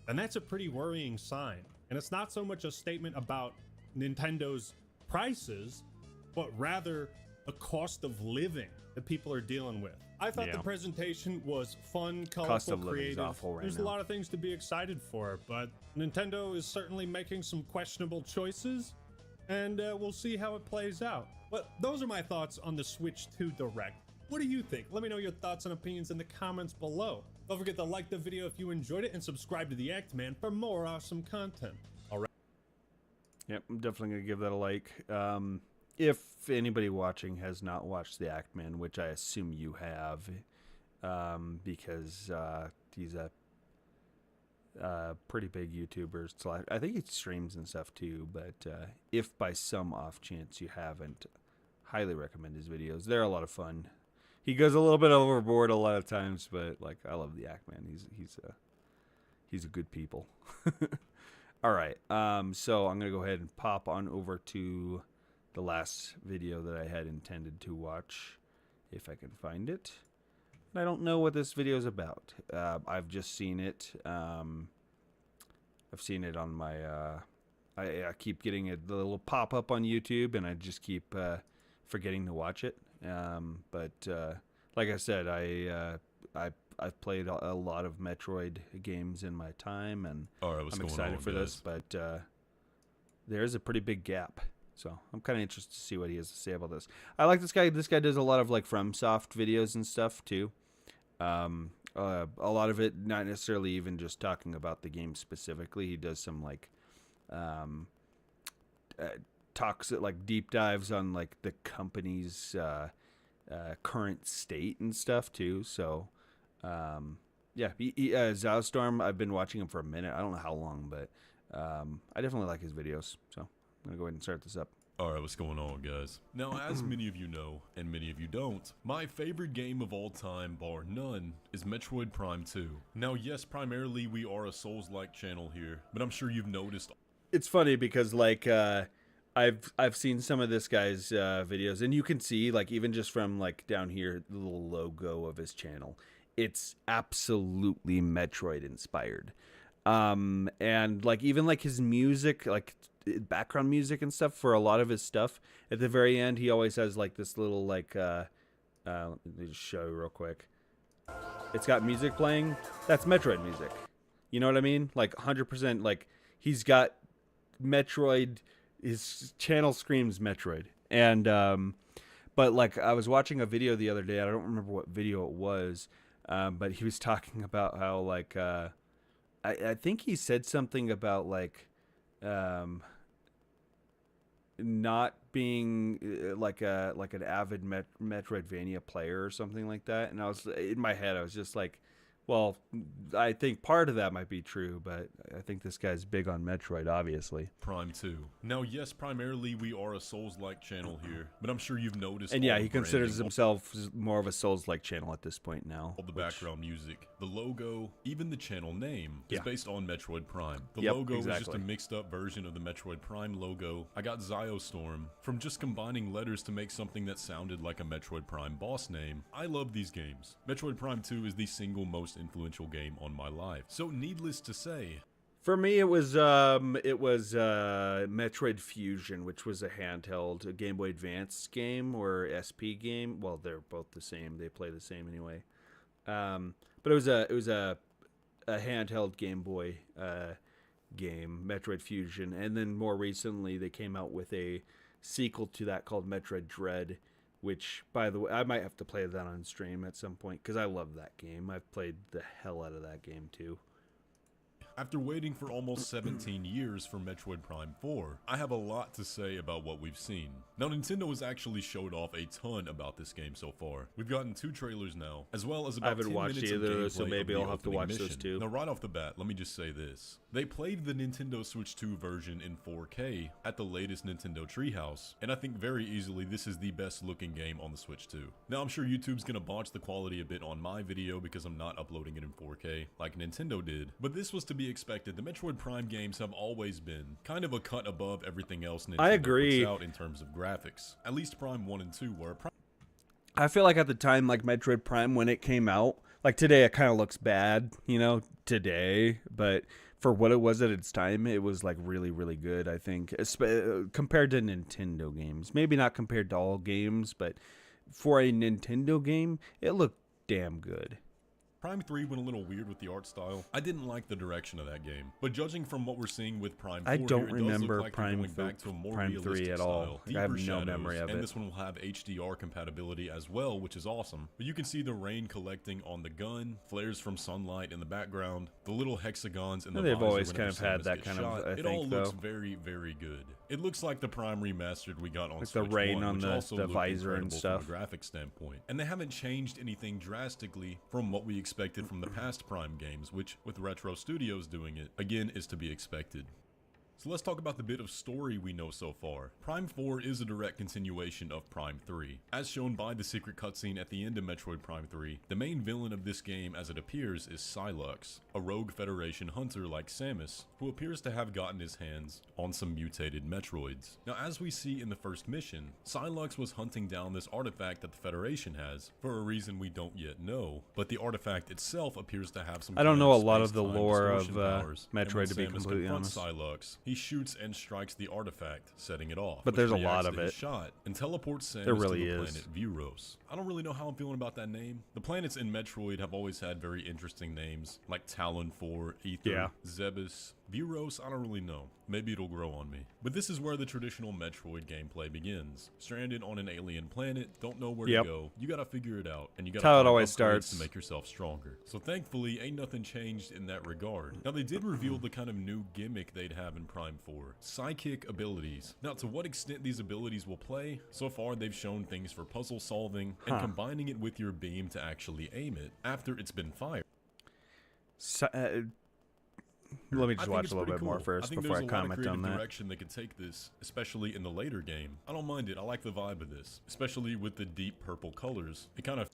S6: And that's a pretty worrying sign. And it's not so much a statement about Nintendo's prices, but rather the cost of living that people are dealing with. I thought the presentation was fun, colorful, creative. There's a lot of things to be excited for, but Nintendo is certainly making some questionable choices, and we'll see how it plays out. But those are my thoughts on the Switch 2 Direct. What do you think? Let me know your thoughts and opinions in the comments below. Don't forget to like the video if you enjoyed it and subscribe to the Act Man for more awesome content. All right.
S1: Yep, I'm definitely going to give that a like. If anybody watching has not watched the Act Man, which I assume you have, because he's a pretty big YouTuber. So I think he streams and stuff too, but if by some off chance you haven't, highly recommend his videos. They're a lot of fun. He goes a little bit overboard a lot of times, but like I love the Act Man. He's a good people. All right, so I'm gonna go ahead and pop on over to the last video that I had intended to watch, if I can find it. I don't know what this video is about. I've just seen it. I've seen it on my. I keep getting the little pop up on YouTube, and I just keep forgetting to watch it. But like I said, I've played a lot of Metroid games in my time, and I'm excited for this. But there is a pretty big gap, so I'm kind of interested to see what he has to say about this. I like this guy. This guy does a lot of like FromSoft videos and stuff too. A lot of it not necessarily even just talking about the game specifically. He does some like talks like deep dives on like the company's current state and stuff too. So yeah, Zowstorm, I've been watching him for a minute. I don't know how long, but I definitely like his videos. So I'm gonna go ahead and start this up.
S16: Alright, what's going on, guys? Now, as many of you know, and many of you don't, my favorite game of all time, bar none, is Metroid Prime 2. Now, yes, primarily we are a Souls-like channel here, but I'm sure you've noticed...
S1: It's funny because, like, I've seen some of this guy's videos, and you can see, like, even just from, like, down here, the little logo of his channel, it's absolutely Metroid-inspired. And, like, even, like, his music, like... background music and stuff for a lot of his stuff, at the very end he always has like this little like let me just show you real quick. It's got music playing. That's Metroid music, you know what I mean? Like 100%. like he's got Metroid, his channel screams Metroid. And but like I was watching a video the other day, I don't remember what video it was, but he was talking about how like I think he said something about like not being like an avid Metroidvania player or something like that, and I was in my head, I was just like, well, I think part of that might be true, but I think this guy's big on Metroid, obviously.
S16: Prime 2. Now, yes, primarily we are a Souls-like channel here, but I'm sure you've noticed.
S1: And yeah, he considers himself more of a Souls-like channel at this point now.
S16: All the background music, the logo, even the channel name is
S1: Yeah.
S16: based on Metroid Prime. The
S1: Yep,
S16: logo is just a
S1: exactly.
S16: mixed-up version of the Metroid Prime logo. I got Ziostorm from just combining letters to make something that sounded like a Metroid Prime boss name. I love these games. Metroid Prime 2 is the single most influential game on my life. So needless to say,
S1: For me, it was Metroid Fusion, which was a handheld, a Game Boy Advance game or SP game. Well, they're both the same. They play the same anyway. But it was a handheld Game Boy game, Metroid Fusion, and then more recently they came out with a sequel to that called Metroid Dread, which, by the way, I might have to play that on stream at some point because I love that game. I've played the hell out of that game too.
S16: after waiting for almost 17 years for Metroid Prime 4, I have a lot to say about what we've seen. Now, Nintendo has actually showed off a ton about this game so far. We've gotten 2 trailers now, as well as about
S1: I haven't
S16: 10
S1: watched
S16: minutes of
S1: either of those, so
S16: gameplay
S1: maybe
S16: of
S1: I'll
S16: the
S1: have to
S16: opening
S1: watch those
S16: mission.
S1: too.
S16: Now, right off the bat, let me just say this. They played the Nintendo Switch 2 version in 4K at the latest Nintendo Treehouse, and I think very easily this is the best looking game on the Switch 2. Now, I'm sure YouTube's gonna botch the quality a bit on my video because I'm not uploading it in 4K like Nintendo did, but this was to be expected. The Metroid Prime games have always been kind of a cut above everything else Nintendo
S1: I agree.
S16: puts out in terms of graphics. At least Prime 1 and 2 were.
S1: I feel like at the time, like Metroid Prime, when it came out, like today it kind of looks bad, you know, today, but for what it was at its time, it was like really, really good, I think, compared to Nintendo games. Maybe not compared to all games, but for a Nintendo game, it looked damn good.
S16: Prime 3 went a little weird with the art style. I didn't like the direction of that game, but judging from what we're seeing with Prime 4
S1: I don't
S16: here, it
S1: remember
S16: does look like they're
S1: Prime
S16: going back to a more
S1: Prime 3
S16: realistic
S1: at all.
S16: style,
S1: I have
S16: deeper
S1: no
S16: shadows,
S1: memory of
S16: and
S1: it.
S16: this one will have HDR compatibility as well, which is awesome. But you can see the rain collecting on the gun, flares from sunlight in the background, the little hexagons in the
S1: They've
S16: visor
S1: always
S16: whenever
S1: kind of had
S16: Samus
S1: that
S16: gets
S1: kind of,
S16: shot.
S1: I
S16: It all
S1: think,
S16: looks
S1: though.
S16: very, very good. It looks like the Prime Remastered we got on
S1: Like the
S16: Switch
S1: rain
S16: 1,
S1: on
S16: which
S1: the
S16: also looked
S1: visor and
S16: incredible
S1: stuff.
S16: From a graphic standpoint. And they haven't changed anything drastically from what we expected from the past Prime games, which, with Retro Studios doing it, again, is to be expected. So let's talk about the bit of story we know so far. Prime 4 is a direct continuation of Prime 3. As shown by the secret cutscene at the end of Metroid Prime 3, the main villain of this game as it appears is Psylux, a rogue Federation hunter like Samus, who appears to have gotten his hands on some mutated Metroids. Now, as we see in the first mission, Psylux was hunting down this artifact that the Federation has, for a reason we don't yet know, but the artifact itself appears to have some
S1: I don't
S16: kind
S1: know
S16: of
S1: a lot of the
S16: space-time
S1: lore
S16: distortion
S1: of
S16: powers, and when
S1: Metroid, to be
S16: Samus
S1: completely
S16: confronts
S1: honest.
S16: Psylux, he shoots and strikes the artifact, setting it off.
S1: But
S16: which
S1: there's a
S16: reacts
S1: lot of
S16: to his
S1: it.
S16: shot and teleports Samus
S1: There really
S16: to the
S1: is.
S16: planet Vuros. I don't really know how I'm feeling about that name. The planets in Metroid have always had very interesting names, like Talon 4, Ether,
S1: Yeah.
S16: Zebes. Vuros, I don't really know. Maybe it'll grow on me. But this is where the traditional Metroid gameplay begins. Stranded on an alien planet, don't know where
S1: Yep.
S16: to go. You gotta figure it out, and you gotta
S1: That's how it
S16: find
S1: always
S16: upgrades
S1: starts.
S16: to make yourself stronger. So thankfully, ain't nothing changed in that regard. Now they did reveal the kind of new gimmick they'd have in Prime 4. Psychic abilities. Now to what extent these abilities will play, so far they've shown things for puzzle solving, and
S1: Huh.
S16: combining it with your beam to actually aim it after it's been fired.
S1: Let me
S16: I
S1: just
S16: think
S1: watch
S16: it's
S1: a little
S16: pretty
S1: bit more
S16: cool.
S1: first
S16: think
S1: before I
S16: there's a lot of
S1: comment on
S16: creative
S1: that.
S16: direction they could take this, especially in the later game. I don't mind it. I like the vibe of this, especially with the deep purple colors. It kind of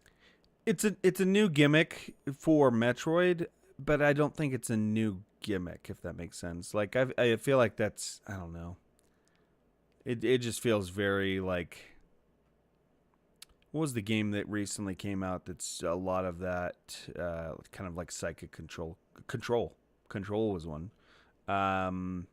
S1: It's a new gimmick for Metroid, but I don't think it's a new gimmick, if that makes sense. Like I feel like that's, I don't know. It just feels very like, what was the game that recently came out that's a lot of that kind of like psychic control. Control was one. I'm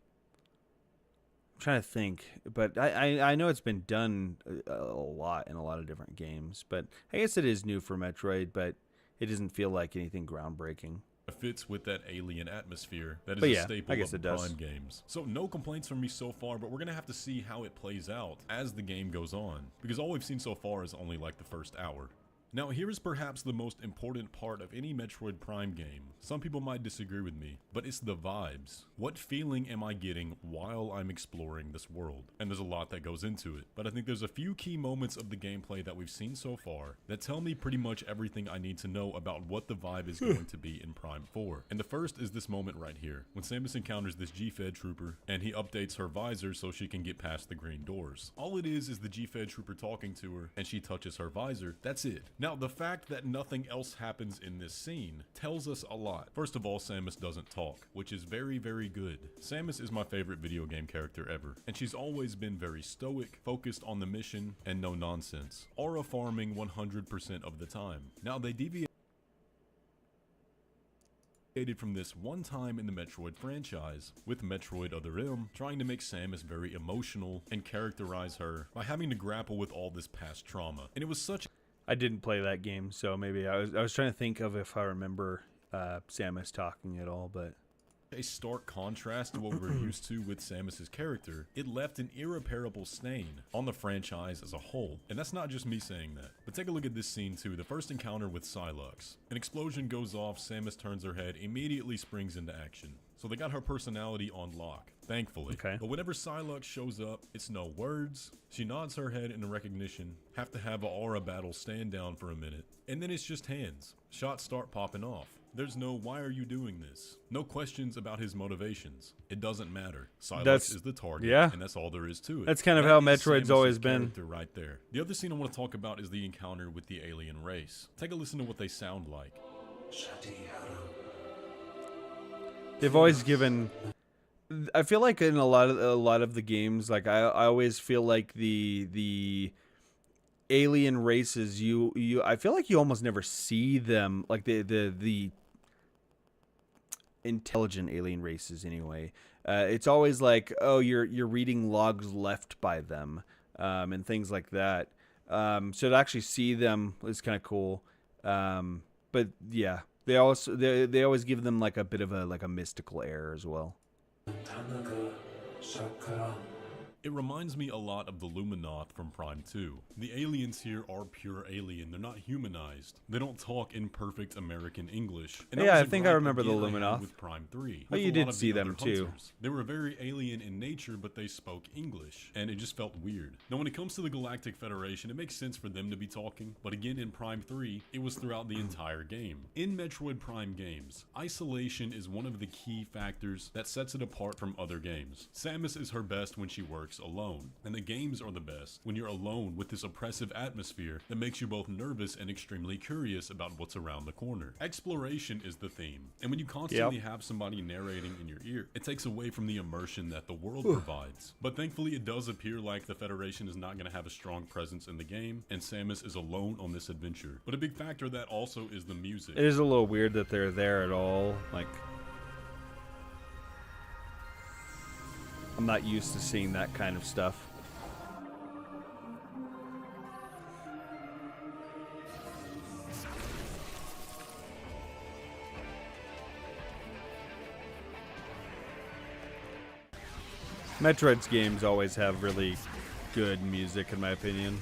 S1: trying to think, but I know it's been done a lot in a lot of different games, but I guess it is new for Metroid, but it doesn't feel like anything groundbreaking.
S16: fits with that alien atmosphere that is
S1: But
S16: a
S1: yeah,
S16: staple
S1: I guess
S16: of
S1: it
S16: the
S1: does.
S16: Prime games. So no complaints from me so far, but we're gonna have to see how it plays out as the game goes on, because all we've seen so far is only like the first hour. Now here is perhaps the most important part of any Metroid Prime game. Some people might disagree with me, but it's the vibes. What feeling am I getting while I'm exploring this world? And there's a lot that goes into it, but I think there's a few key moments of the gameplay that we've seen so far that tell me pretty much everything I need to know about what the vibe is going to be in Prime 4. And the first is this moment right here, when Samus encounters this G-Fed trooper, and he updates her visor so she can get past the green doors. All it is the G-Fed trooper talking to her, and she touches her visor. That's it. Now, the fact that nothing else happens in this scene tells us a lot. First of all, Samus doesn't talk, which is very, very good. Samus is my favorite video game character ever, and she's always been very stoic, focused on the mission, and no nonsense. Aura farming 100% of the time. Now, they deviated from this one time in the Metroid franchise, with Metroid Other M trying to make Samus very emotional and characterize her by having to grapple with all this past trauma. And it was such...
S1: I didn't play that game, so maybe I was trying to think of if I remember Samus talking at all, but...
S16: a stark contrast to what we're used to with Samus's character. It left an irreparable stain on the franchise as a whole. And that's not just me saying that. But take a look at this scene too, the first encounter with Psylocke. An explosion goes off, Samus turns her head, immediately springs into action. So they got her personality on lock, thankfully.
S1: Okay.
S16: But whenever Psylocke shows up, it's no words. She nods her head in recognition, have to have a aura battle stand down for a minute, and then it's just hands. Shots start popping off. There's no, why are you doing this? No questions about his motivations. It doesn't matter. Psylocke is the target, and that's all there is to it.
S1: That's kind of how Metroid's always been.
S16: Right there. The other scene I want to talk about is the encounter with the alien race. Take a listen to what they sound like.
S1: They've always given... I feel like in a lot of the games, like I always feel like the alien races, I feel like you almost never see them, like the intelligent alien races anyway. It's always like, oh, you're reading logs left by them, and things like that. So to actually see them is kind of cool. But yeah, they always give them like a bit of a mystical air as well.
S16: It reminds me a lot of the Luminoth from Prime 2. The aliens here are pure alien. They're not humanized. They don't talk in perfect American English. And
S1: yeah, I think I remember the Luminoth.
S16: With Prime 3.
S1: Oh, you did see them too.
S16: They were very alien in nature, but they spoke English, and it just felt weird. Now, when it comes to the Galactic Federation, it makes sense for them to be talking, but again, in Prime 3, it was throughout the entire game. In Metroid Prime games, isolation is one of the key factors that sets it apart from other games. Samus is her best when she works alone, and the games are the best when you're alone with this oppressive atmosphere that makes you both nervous and extremely curious about what's around the corner. Exploration is the theme, and when you constantly have somebody narrating in your ear, it takes away from the immersion that the world provides. But thankfully, it does appear like the Federation is not going to have a strong presence in the game, and Samus is alone on this adventure. But a big factor of that also is the music.
S1: It is a little weird that they're there at all, like... I'm not used to seeing that kind of stuff. Metroid's games always have really good music, in my opinion.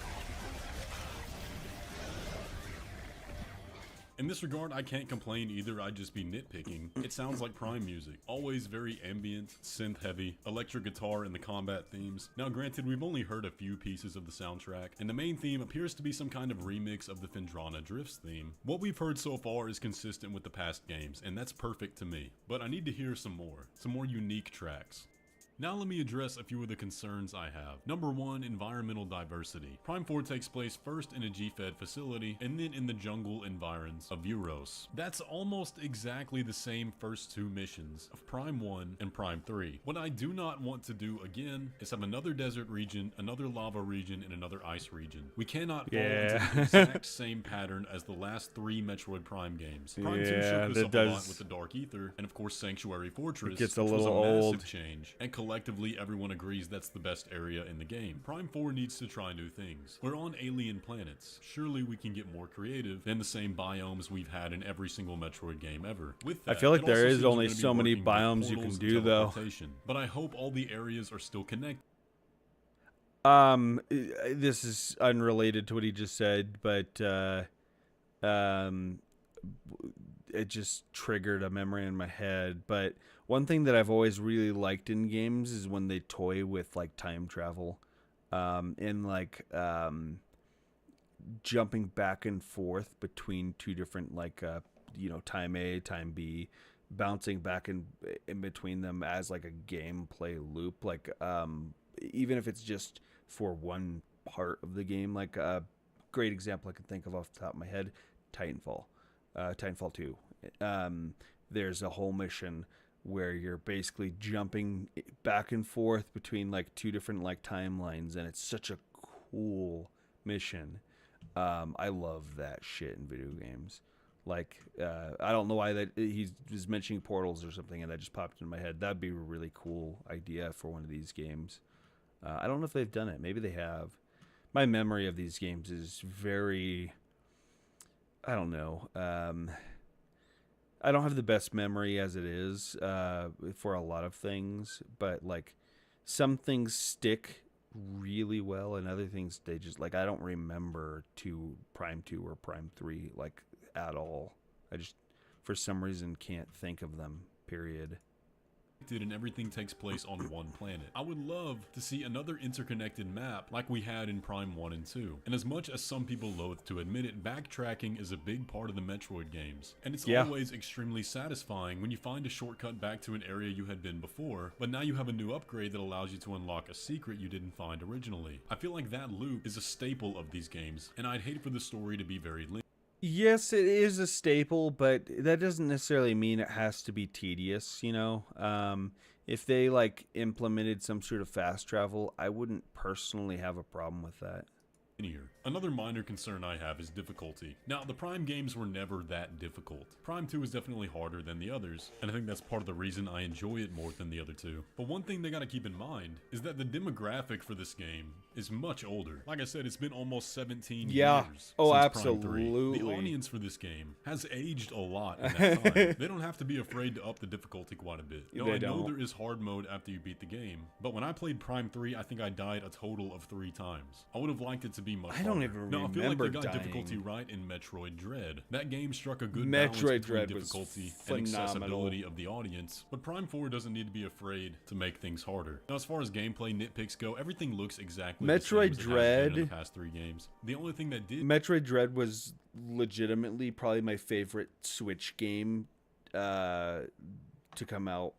S16: In this regard, I can't complain either, I'd just be nitpicking. It sounds like Prime music. Always very ambient, synth-heavy, electric guitar and the combat themes. Now granted, we've only heard a few pieces of the soundtrack, and the main theme appears to be some kind of remix of the Phendrana Drifts theme. What we've heard so far is consistent with the past games, and that's perfect to me. But I need to hear some more unique tracks. Now let me address a few of the concerns I have. Number 1, environmental diversity. Prime 4 takes place first in a G-Fed facility, and then in the jungle environs of Euros. That's almost exactly the same first 2 missions of Prime 1 and Prime 3. What I do not want to do again is have another desert region, another lava region, and another ice region. We cannot fall into the exact same pattern as the last 3 Metroid Prime games. Prime 2 shook this up a lot with the Dark Ether, and of course Sanctuary Fortress,
S1: it gets a
S16: which
S1: little
S16: was a
S1: old.
S16: massive change, and collectively everyone agrees that's the best area in the game. Prime 4 needs to try new things. We're on alien planets. Surely we can get more creative than the same biomes we've had in every single Metroid game ever. With that,
S1: I feel like
S16: it
S1: there
S16: also
S1: is
S16: seems
S1: only
S16: we're gonna be
S1: so many
S16: working with
S1: biomes you can
S16: portals
S1: do
S16: and
S1: though.
S16: teleportation, but I hope all the areas are still connected.
S1: This is unrelated to what he just said, but It just triggered a memory in my head. But one thing that I've always really liked in games is when they toy with like time travel, and like jumping back and forth between two different like time A, time B, bouncing back in between them as like a gameplay loop. Like even if it's just for one part of the game. Like a great example I can think of off the top of my head, Titanfall 2. There's a whole mission where you're basically jumping back and forth between like two different like timelines, and it's such a cool mission. I love that shit in video games. Like I don't know why that he was mentioning Portals or something, and that just popped in my head. That'd be a really cool idea for one of these games. I don't know if they've done it. Maybe they have. My memory of these games is very, I don't know. I don't have the best memory as it is for a lot of things, but like some things stick really well, and other things they just like I don't remember Prime 2 or Prime 3 like at all. I just for some reason can't think of them. Period.
S16: And everything takes place on one planet. I would love to see another interconnected map like we had in Prime 1 and 2. And as much as some people loathe to admit it, backtracking is a big part of the Metroid games. And it's always extremely satisfying when you find a shortcut back to an area you had been before, but now you have a new upgrade that allows you to unlock a secret you didn't find originally. I feel like that loop is a staple of these games, and I'd hate for the story to be very linear.
S1: Yes, it is a staple, but that doesn't necessarily mean it has to be tedious, you know? If they, like, implemented some sort of fast travel, I wouldn't personally have a problem with that.
S16: Another minor concern I have is difficulty. Now, the Prime games were never that difficult. Prime 2 is definitely harder than the others, and I think that's part of the reason I enjoy it more than the other two. But one thing they gotta keep in mind is that the demographic for this game is much older. Like I said, it's been almost 17 years since Prime 3. The audience for this game has aged a lot in that time. They don't have to be afraid to up the difficulty quite a bit. I know there is hard mode after you beat the game, but when I played Prime 3, I think I died a total of 3 times. I would have liked it to be much harder.
S1: I don't even remember
S16: I feel like they got
S1: dying.
S16: difficulty right in Metroid Dread. That game struck a good
S1: Metroid
S16: balance between
S1: Dread
S16: difficulty
S1: was
S16: and
S1: phenomenal.
S16: accessibility of the audience, but Prime 4 doesn't need to be afraid to make things harder. Now, as far as gameplay nitpicks go, everything looks exactly the same as it has been in the past 3 games. The only thing that did...
S1: Metroid Dread was legitimately probably my favorite Switch game to come out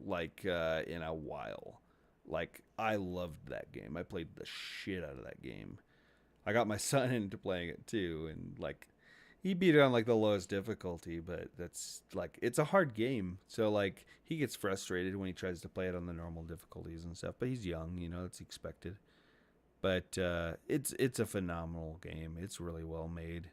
S1: like in a while. Like, I loved that game. I played the shit out of that game. I got my son into playing it too, and like he beat it on like the lowest difficulty, but that's like it's a hard game. So like he gets frustrated when he tries to play it on the normal difficulties and stuff, but he's young, you know, it's expected. But it's a phenomenal game. It's really well made.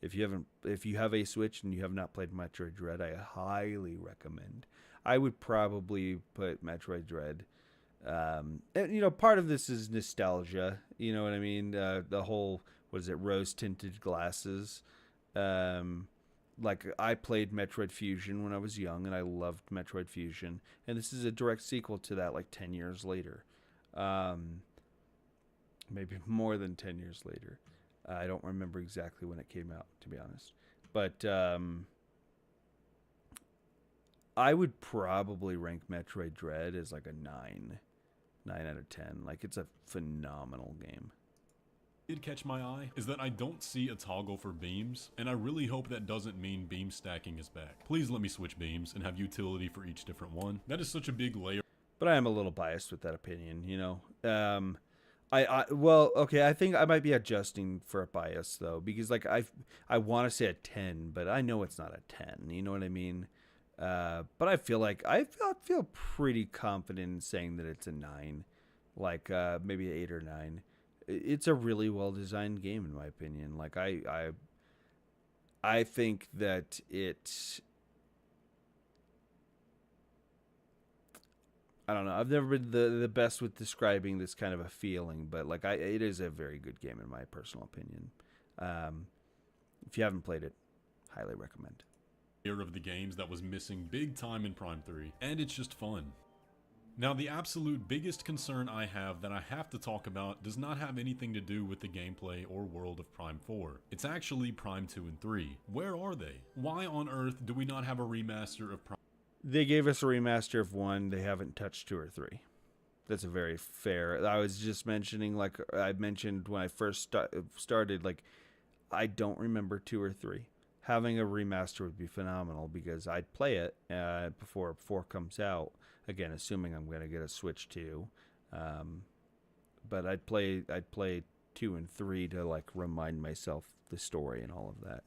S1: If you have a Switch and you have not played Metroid Dread, I highly recommend. I would probably put Metroid Dread. And, you know, part of this is nostalgia. You know what I mean? The whole, what is it, rose-tinted glasses. Like, I played Metroid Fusion when I was young, and I loved Metroid Fusion. And this is a direct sequel to that, like, 10 years later. Maybe more than 10 years later. I don't remember exactly when it came out, to be honest. But I would probably rank Metroid Dread as like a 9 out of 10. Like, it's a phenomenal game.
S16: Did catch my eye is that I don't see a toggle for beams, and I really hope that doesn't mean beam stacking is back. Please let me switch beams and have utility for each different one. That is such a big layer.
S1: But I am a little biased with that opinion, you know. Well, okay, I think I might be adjusting for a bias though, because like I want to say a 10, but I know it's not a 10. You know what I mean? But I feel like I feel pretty confident in saying that it's a 9, like maybe an 8 or 9. It's a really well designed game in my opinion. Like I think that it. I don't know. I've never been the best with describing this kind of a feeling, but like it is a very good game in my personal opinion. If you haven't played it, highly recommend.
S16: Of the games that was missing big time in Prime 3, and it's just fun. Now, the absolute biggest concern I have that I have to talk about does not have anything to do with the gameplay or world of Prime 4. It's actually Prime 2 and 3. Where are they? Why on earth do we not have a remaster of Prime?
S1: They gave us a remaster of 1. They haven't touched 2 or 3. That's a very fair. I was just mentioning, like I mentioned when I first started, like I don't remember 2 or 3. Having a remaster would be phenomenal because I'd play it before 4 comes out. Again, assuming I'm going to get a Switch 2. But I'd play 2 and 3 to like remind myself the story and all of that.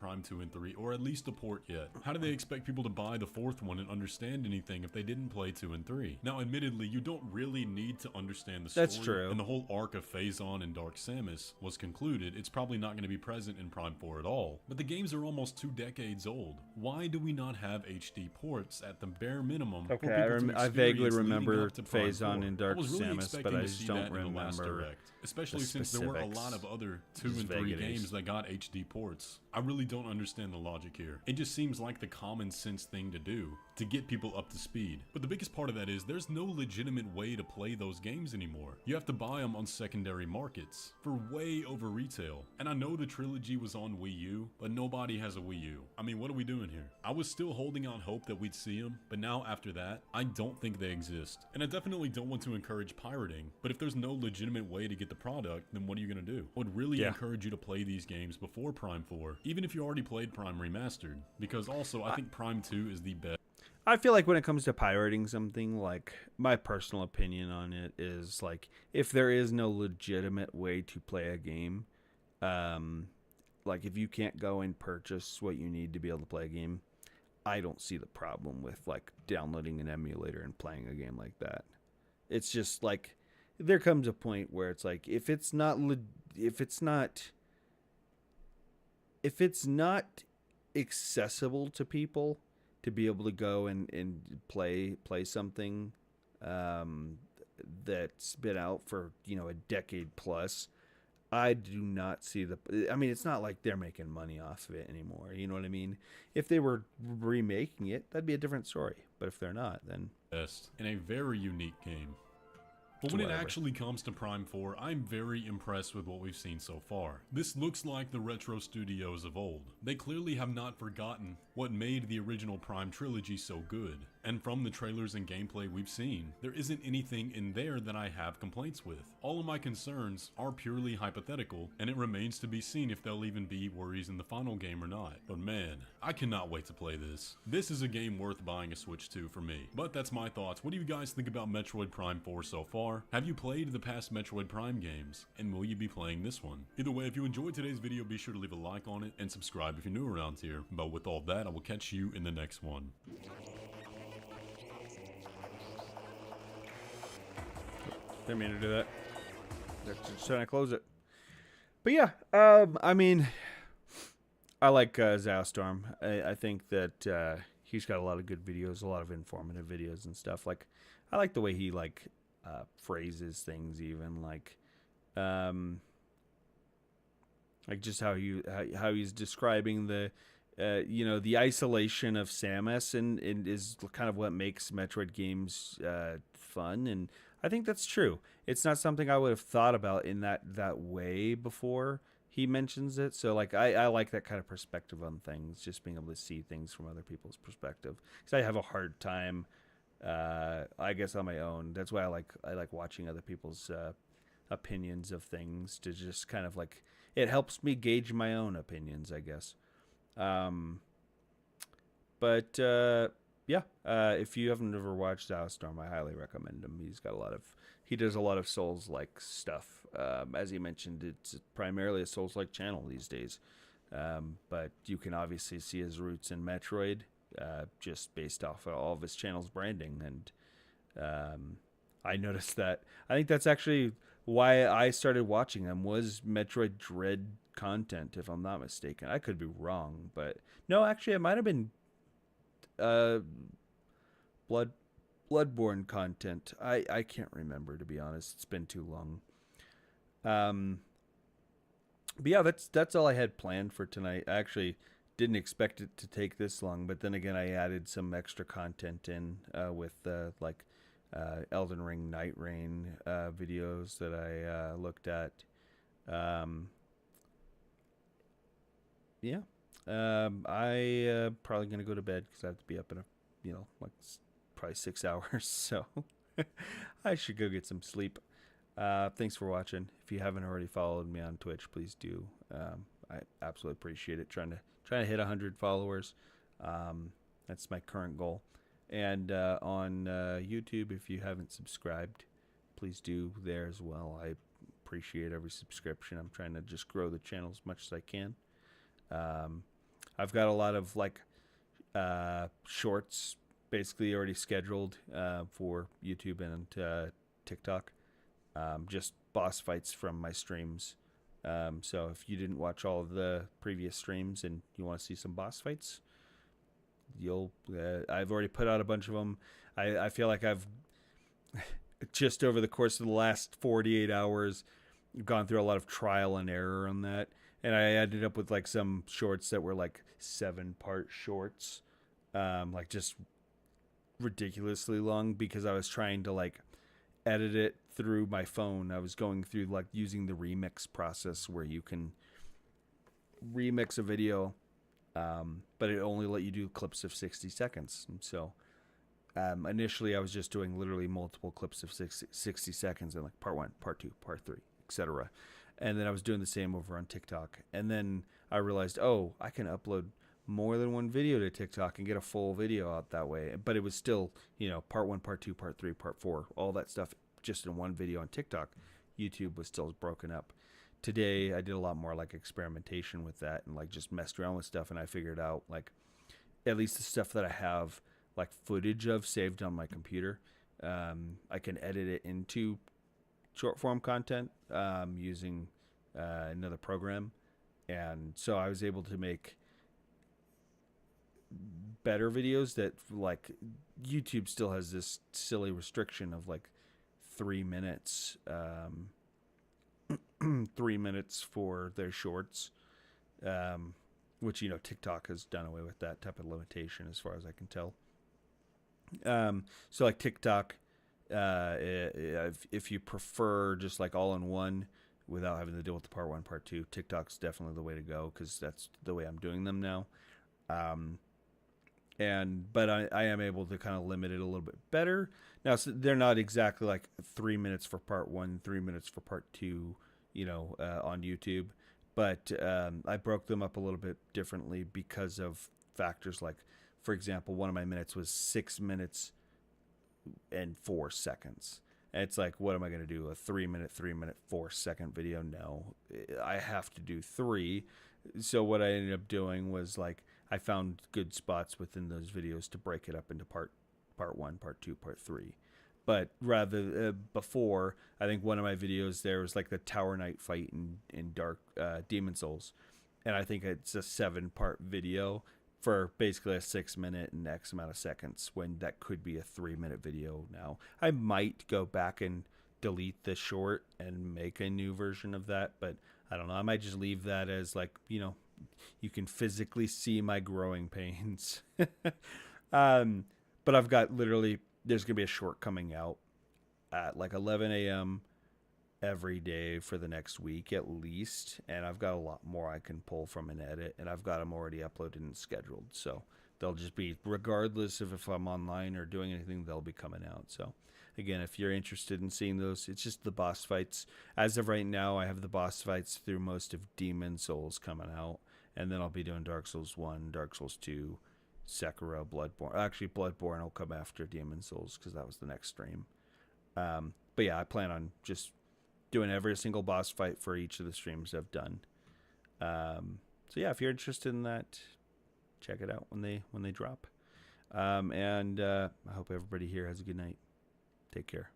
S16: Prime 2 and 3, or at least a port yet. How do they expect people to buy the 4th one and understand anything if they didn't play 2 and 3? Now, admittedly, you don't really need to understand the story.
S1: That's true.
S16: And the whole arc of Phazon and Dark Samus was concluded. It's probably not going to be present in Prime 4 at all. But the games are almost 2 decades old. Why do we not have HD ports at the bare minimum?
S1: Okay, I vaguely remember Phazon and Dark Samus, but I just don't remember.
S16: Especially since there were a lot of other 2 and 3 games that got HD ports. I really don't understand the logic here. It just seems like the common sense thing to do to get people up to speed. But the biggest part of that is there's no legitimate way to play those games anymore. You have to buy them on secondary markets for way over retail. And I know the trilogy was on Wii U, but nobody has a Wii U. I mean, what are we doing here? I was still holding out hope that we'd see them, but now after that, I don't think they exist. And I definitely don't want to encourage pirating, but if there's no legitimate way to get the product, then what are you gonna do? I would really encourage you to play these games before Prime 4, even if you already played Prime Remastered, because also I think Prime 2 is the best.
S1: I feel like when it comes to pirating something, like my personal opinion on it is like if there is no legitimate way to play a game, like if you can't go and purchase what you need to be able to play a game, I don't see the problem with like downloading an emulator and playing a game like that. It's just like there comes a point where it's like if it's not accessible to people to be able to go and play something that's been out for, you know, a decade plus, I do not see I mean, it's not like they're making money off of it anymore. You know what I mean? If they were remaking it, that'd be a different story. But if they're not, then
S16: best in a very unique game. But when it actually comes to Prime 4, I'm very impressed with what we've seen so far. This looks like the retro studios of old. They clearly have not forgotten what made the original Prime trilogy so good. And from the trailers and gameplay we've seen, there isn't anything in there that I have complaints with. All of my concerns are purely hypothetical, and it remains to be seen if they'll even be worries in the final game or not. But man, I cannot wait to play this. This is a game worth buying a Switch 2 for me. But that's my thoughts. What do you guys think about Metroid Prime 4 so far? Have you played the past Metroid Prime games? And will you be playing this one? Either way, if you enjoyed today's video, be sure to leave a like on it and subscribe if you're new around here. But with all that, I will catch you in the next one.
S1: Didn't mean to do that. Just trying to close it. But yeah, I mean, I like Zowstorm. I think that he's got a lot of good videos, a lot of informative videos and stuff. Like, I like the way he like phrases things, even like just how he's describing the you know, the isolation of Samus and is kind of what makes Metroid games fun. And I think that's true. It's not something I would have thought about in that way before he mentions it. So like I like that kind of perspective on things, just being able to see things from other people's perspective. Because I have a hard time, I guess, on my own. That's why I like watching other people's opinions of things, to just kind of like, it helps me gauge my own opinions, I guess. Yeah, if you haven't ever watched Zowstorm, I highly recommend him. He does a lot of Souls-like stuff. As he mentioned, it's primarily a Souls-like channel these days. But you can obviously see his roots in Metroid, just based off of all of his channel's branding. And I noticed that. I think that's actually why I started watching him, was Metroid Dread content, if I'm not mistaken. I could be wrong, but no, actually it might have been Bloodborne content. I can't remember, to be honest. It's been too long. But yeah, that's all I had planned for tonight. Actually, didn't expect it to take this long, but then again, I added some extra content in with like Elden Ring Night Rain videos that I looked at. I probably gonna go to bed because I have to be up in probably 6 hours, so I should go get some sleep. Thanks for watching. If you haven't already followed me on Twitch, please do. I absolutely appreciate it. Trying to hit 100 followers. That's my current goal. And on YouTube, if you haven't subscribed, please do there as well. I appreciate every subscription. I'm trying to just grow the channel as much as I can. I've got a lot of shorts basically already scheduled for YouTube and TikTok. Just boss fights from my streams. So if you didn't watch all of the previous streams and you want to see some boss fights, I've already put out a bunch of them. I feel like I've just over the course of the last 48 hours gone through a lot of trial and error on that. And I ended up with some shorts that were 7-part shorts, just ridiculously long because I was trying to edit it through my phone. I was going through using the remix process where you can remix a video, but it only let you do clips of 60 seconds. And so initially I was just doing literally multiple clips of 60 seconds and part 1, part 2, part 3, etc. And then I was doing the same over on TikTok. And then I realized, oh, I can upload more than one video to TikTok and get a full video out that way. But it was still, part 1, part 2, part 3, part 4, all that stuff just in one video on TikTok. YouTube was still broken up. Today, I did a lot more experimentation with that and just messed around with stuff. And I figured out at least the stuff that I have footage of saved on my computer, I can edit it into short form content using another program. And so I was able to make better videos that YouTube still has this silly restriction of 3 minutes 3 minutes for their shorts, which TikTok has done away with that type of limitation as far as I can tell. So TikTok, if you prefer just all in one without having to deal with the part 1, part 2, TikTok's definitely the way to go because that's the way I'm doing them now. But I am able to kind of limit it a little bit better now. So they're not exactly 3 minutes for part 1, 3 minutes for part 2, on YouTube, but I broke them up a little bit differently because of factors for example, one of my minutes was 6 minutes and 4 seconds. And it's what am I going to do? A 3 minute, 4 second video? No, I have to do 3. So what I ended up doing was I found good spots within those videos to break it up into part 1, part 2, part 3. But rather before, I think one of my videos there was the Tower Knight fight in Dark Demon Souls, and I think it's a 7-part video for basically a 6 minute and X amount of seconds when that could be a 3 minute video now. I might go back and delete the short and make a new version of that, but I don't know. I might just leave that as you can physically see my growing pains. But I've got literally, there's going to be a short coming out at 11 a.m. every day for the next week at least, and I've got a lot more I can pull from an edit, and I've got them already uploaded and scheduled, so they'll just be, regardless of if I'm online or doing anything, they'll be coming out. So again, if you're interested in seeing those, it's just the boss fights. As of right now, I have the boss fights through most of Demon Souls coming out, and then I'll be doing Dark Souls 1, Dark Souls 2, Sekiro, Bloodborne. Actually, Bloodborne will come after Demon Souls because that was the next stream. But yeah, I plan on just doing every single boss fight for each of the streams I've done. So yeah, if you're interested in that, check it out when they drop. And I hope everybody here has a good night. Take care.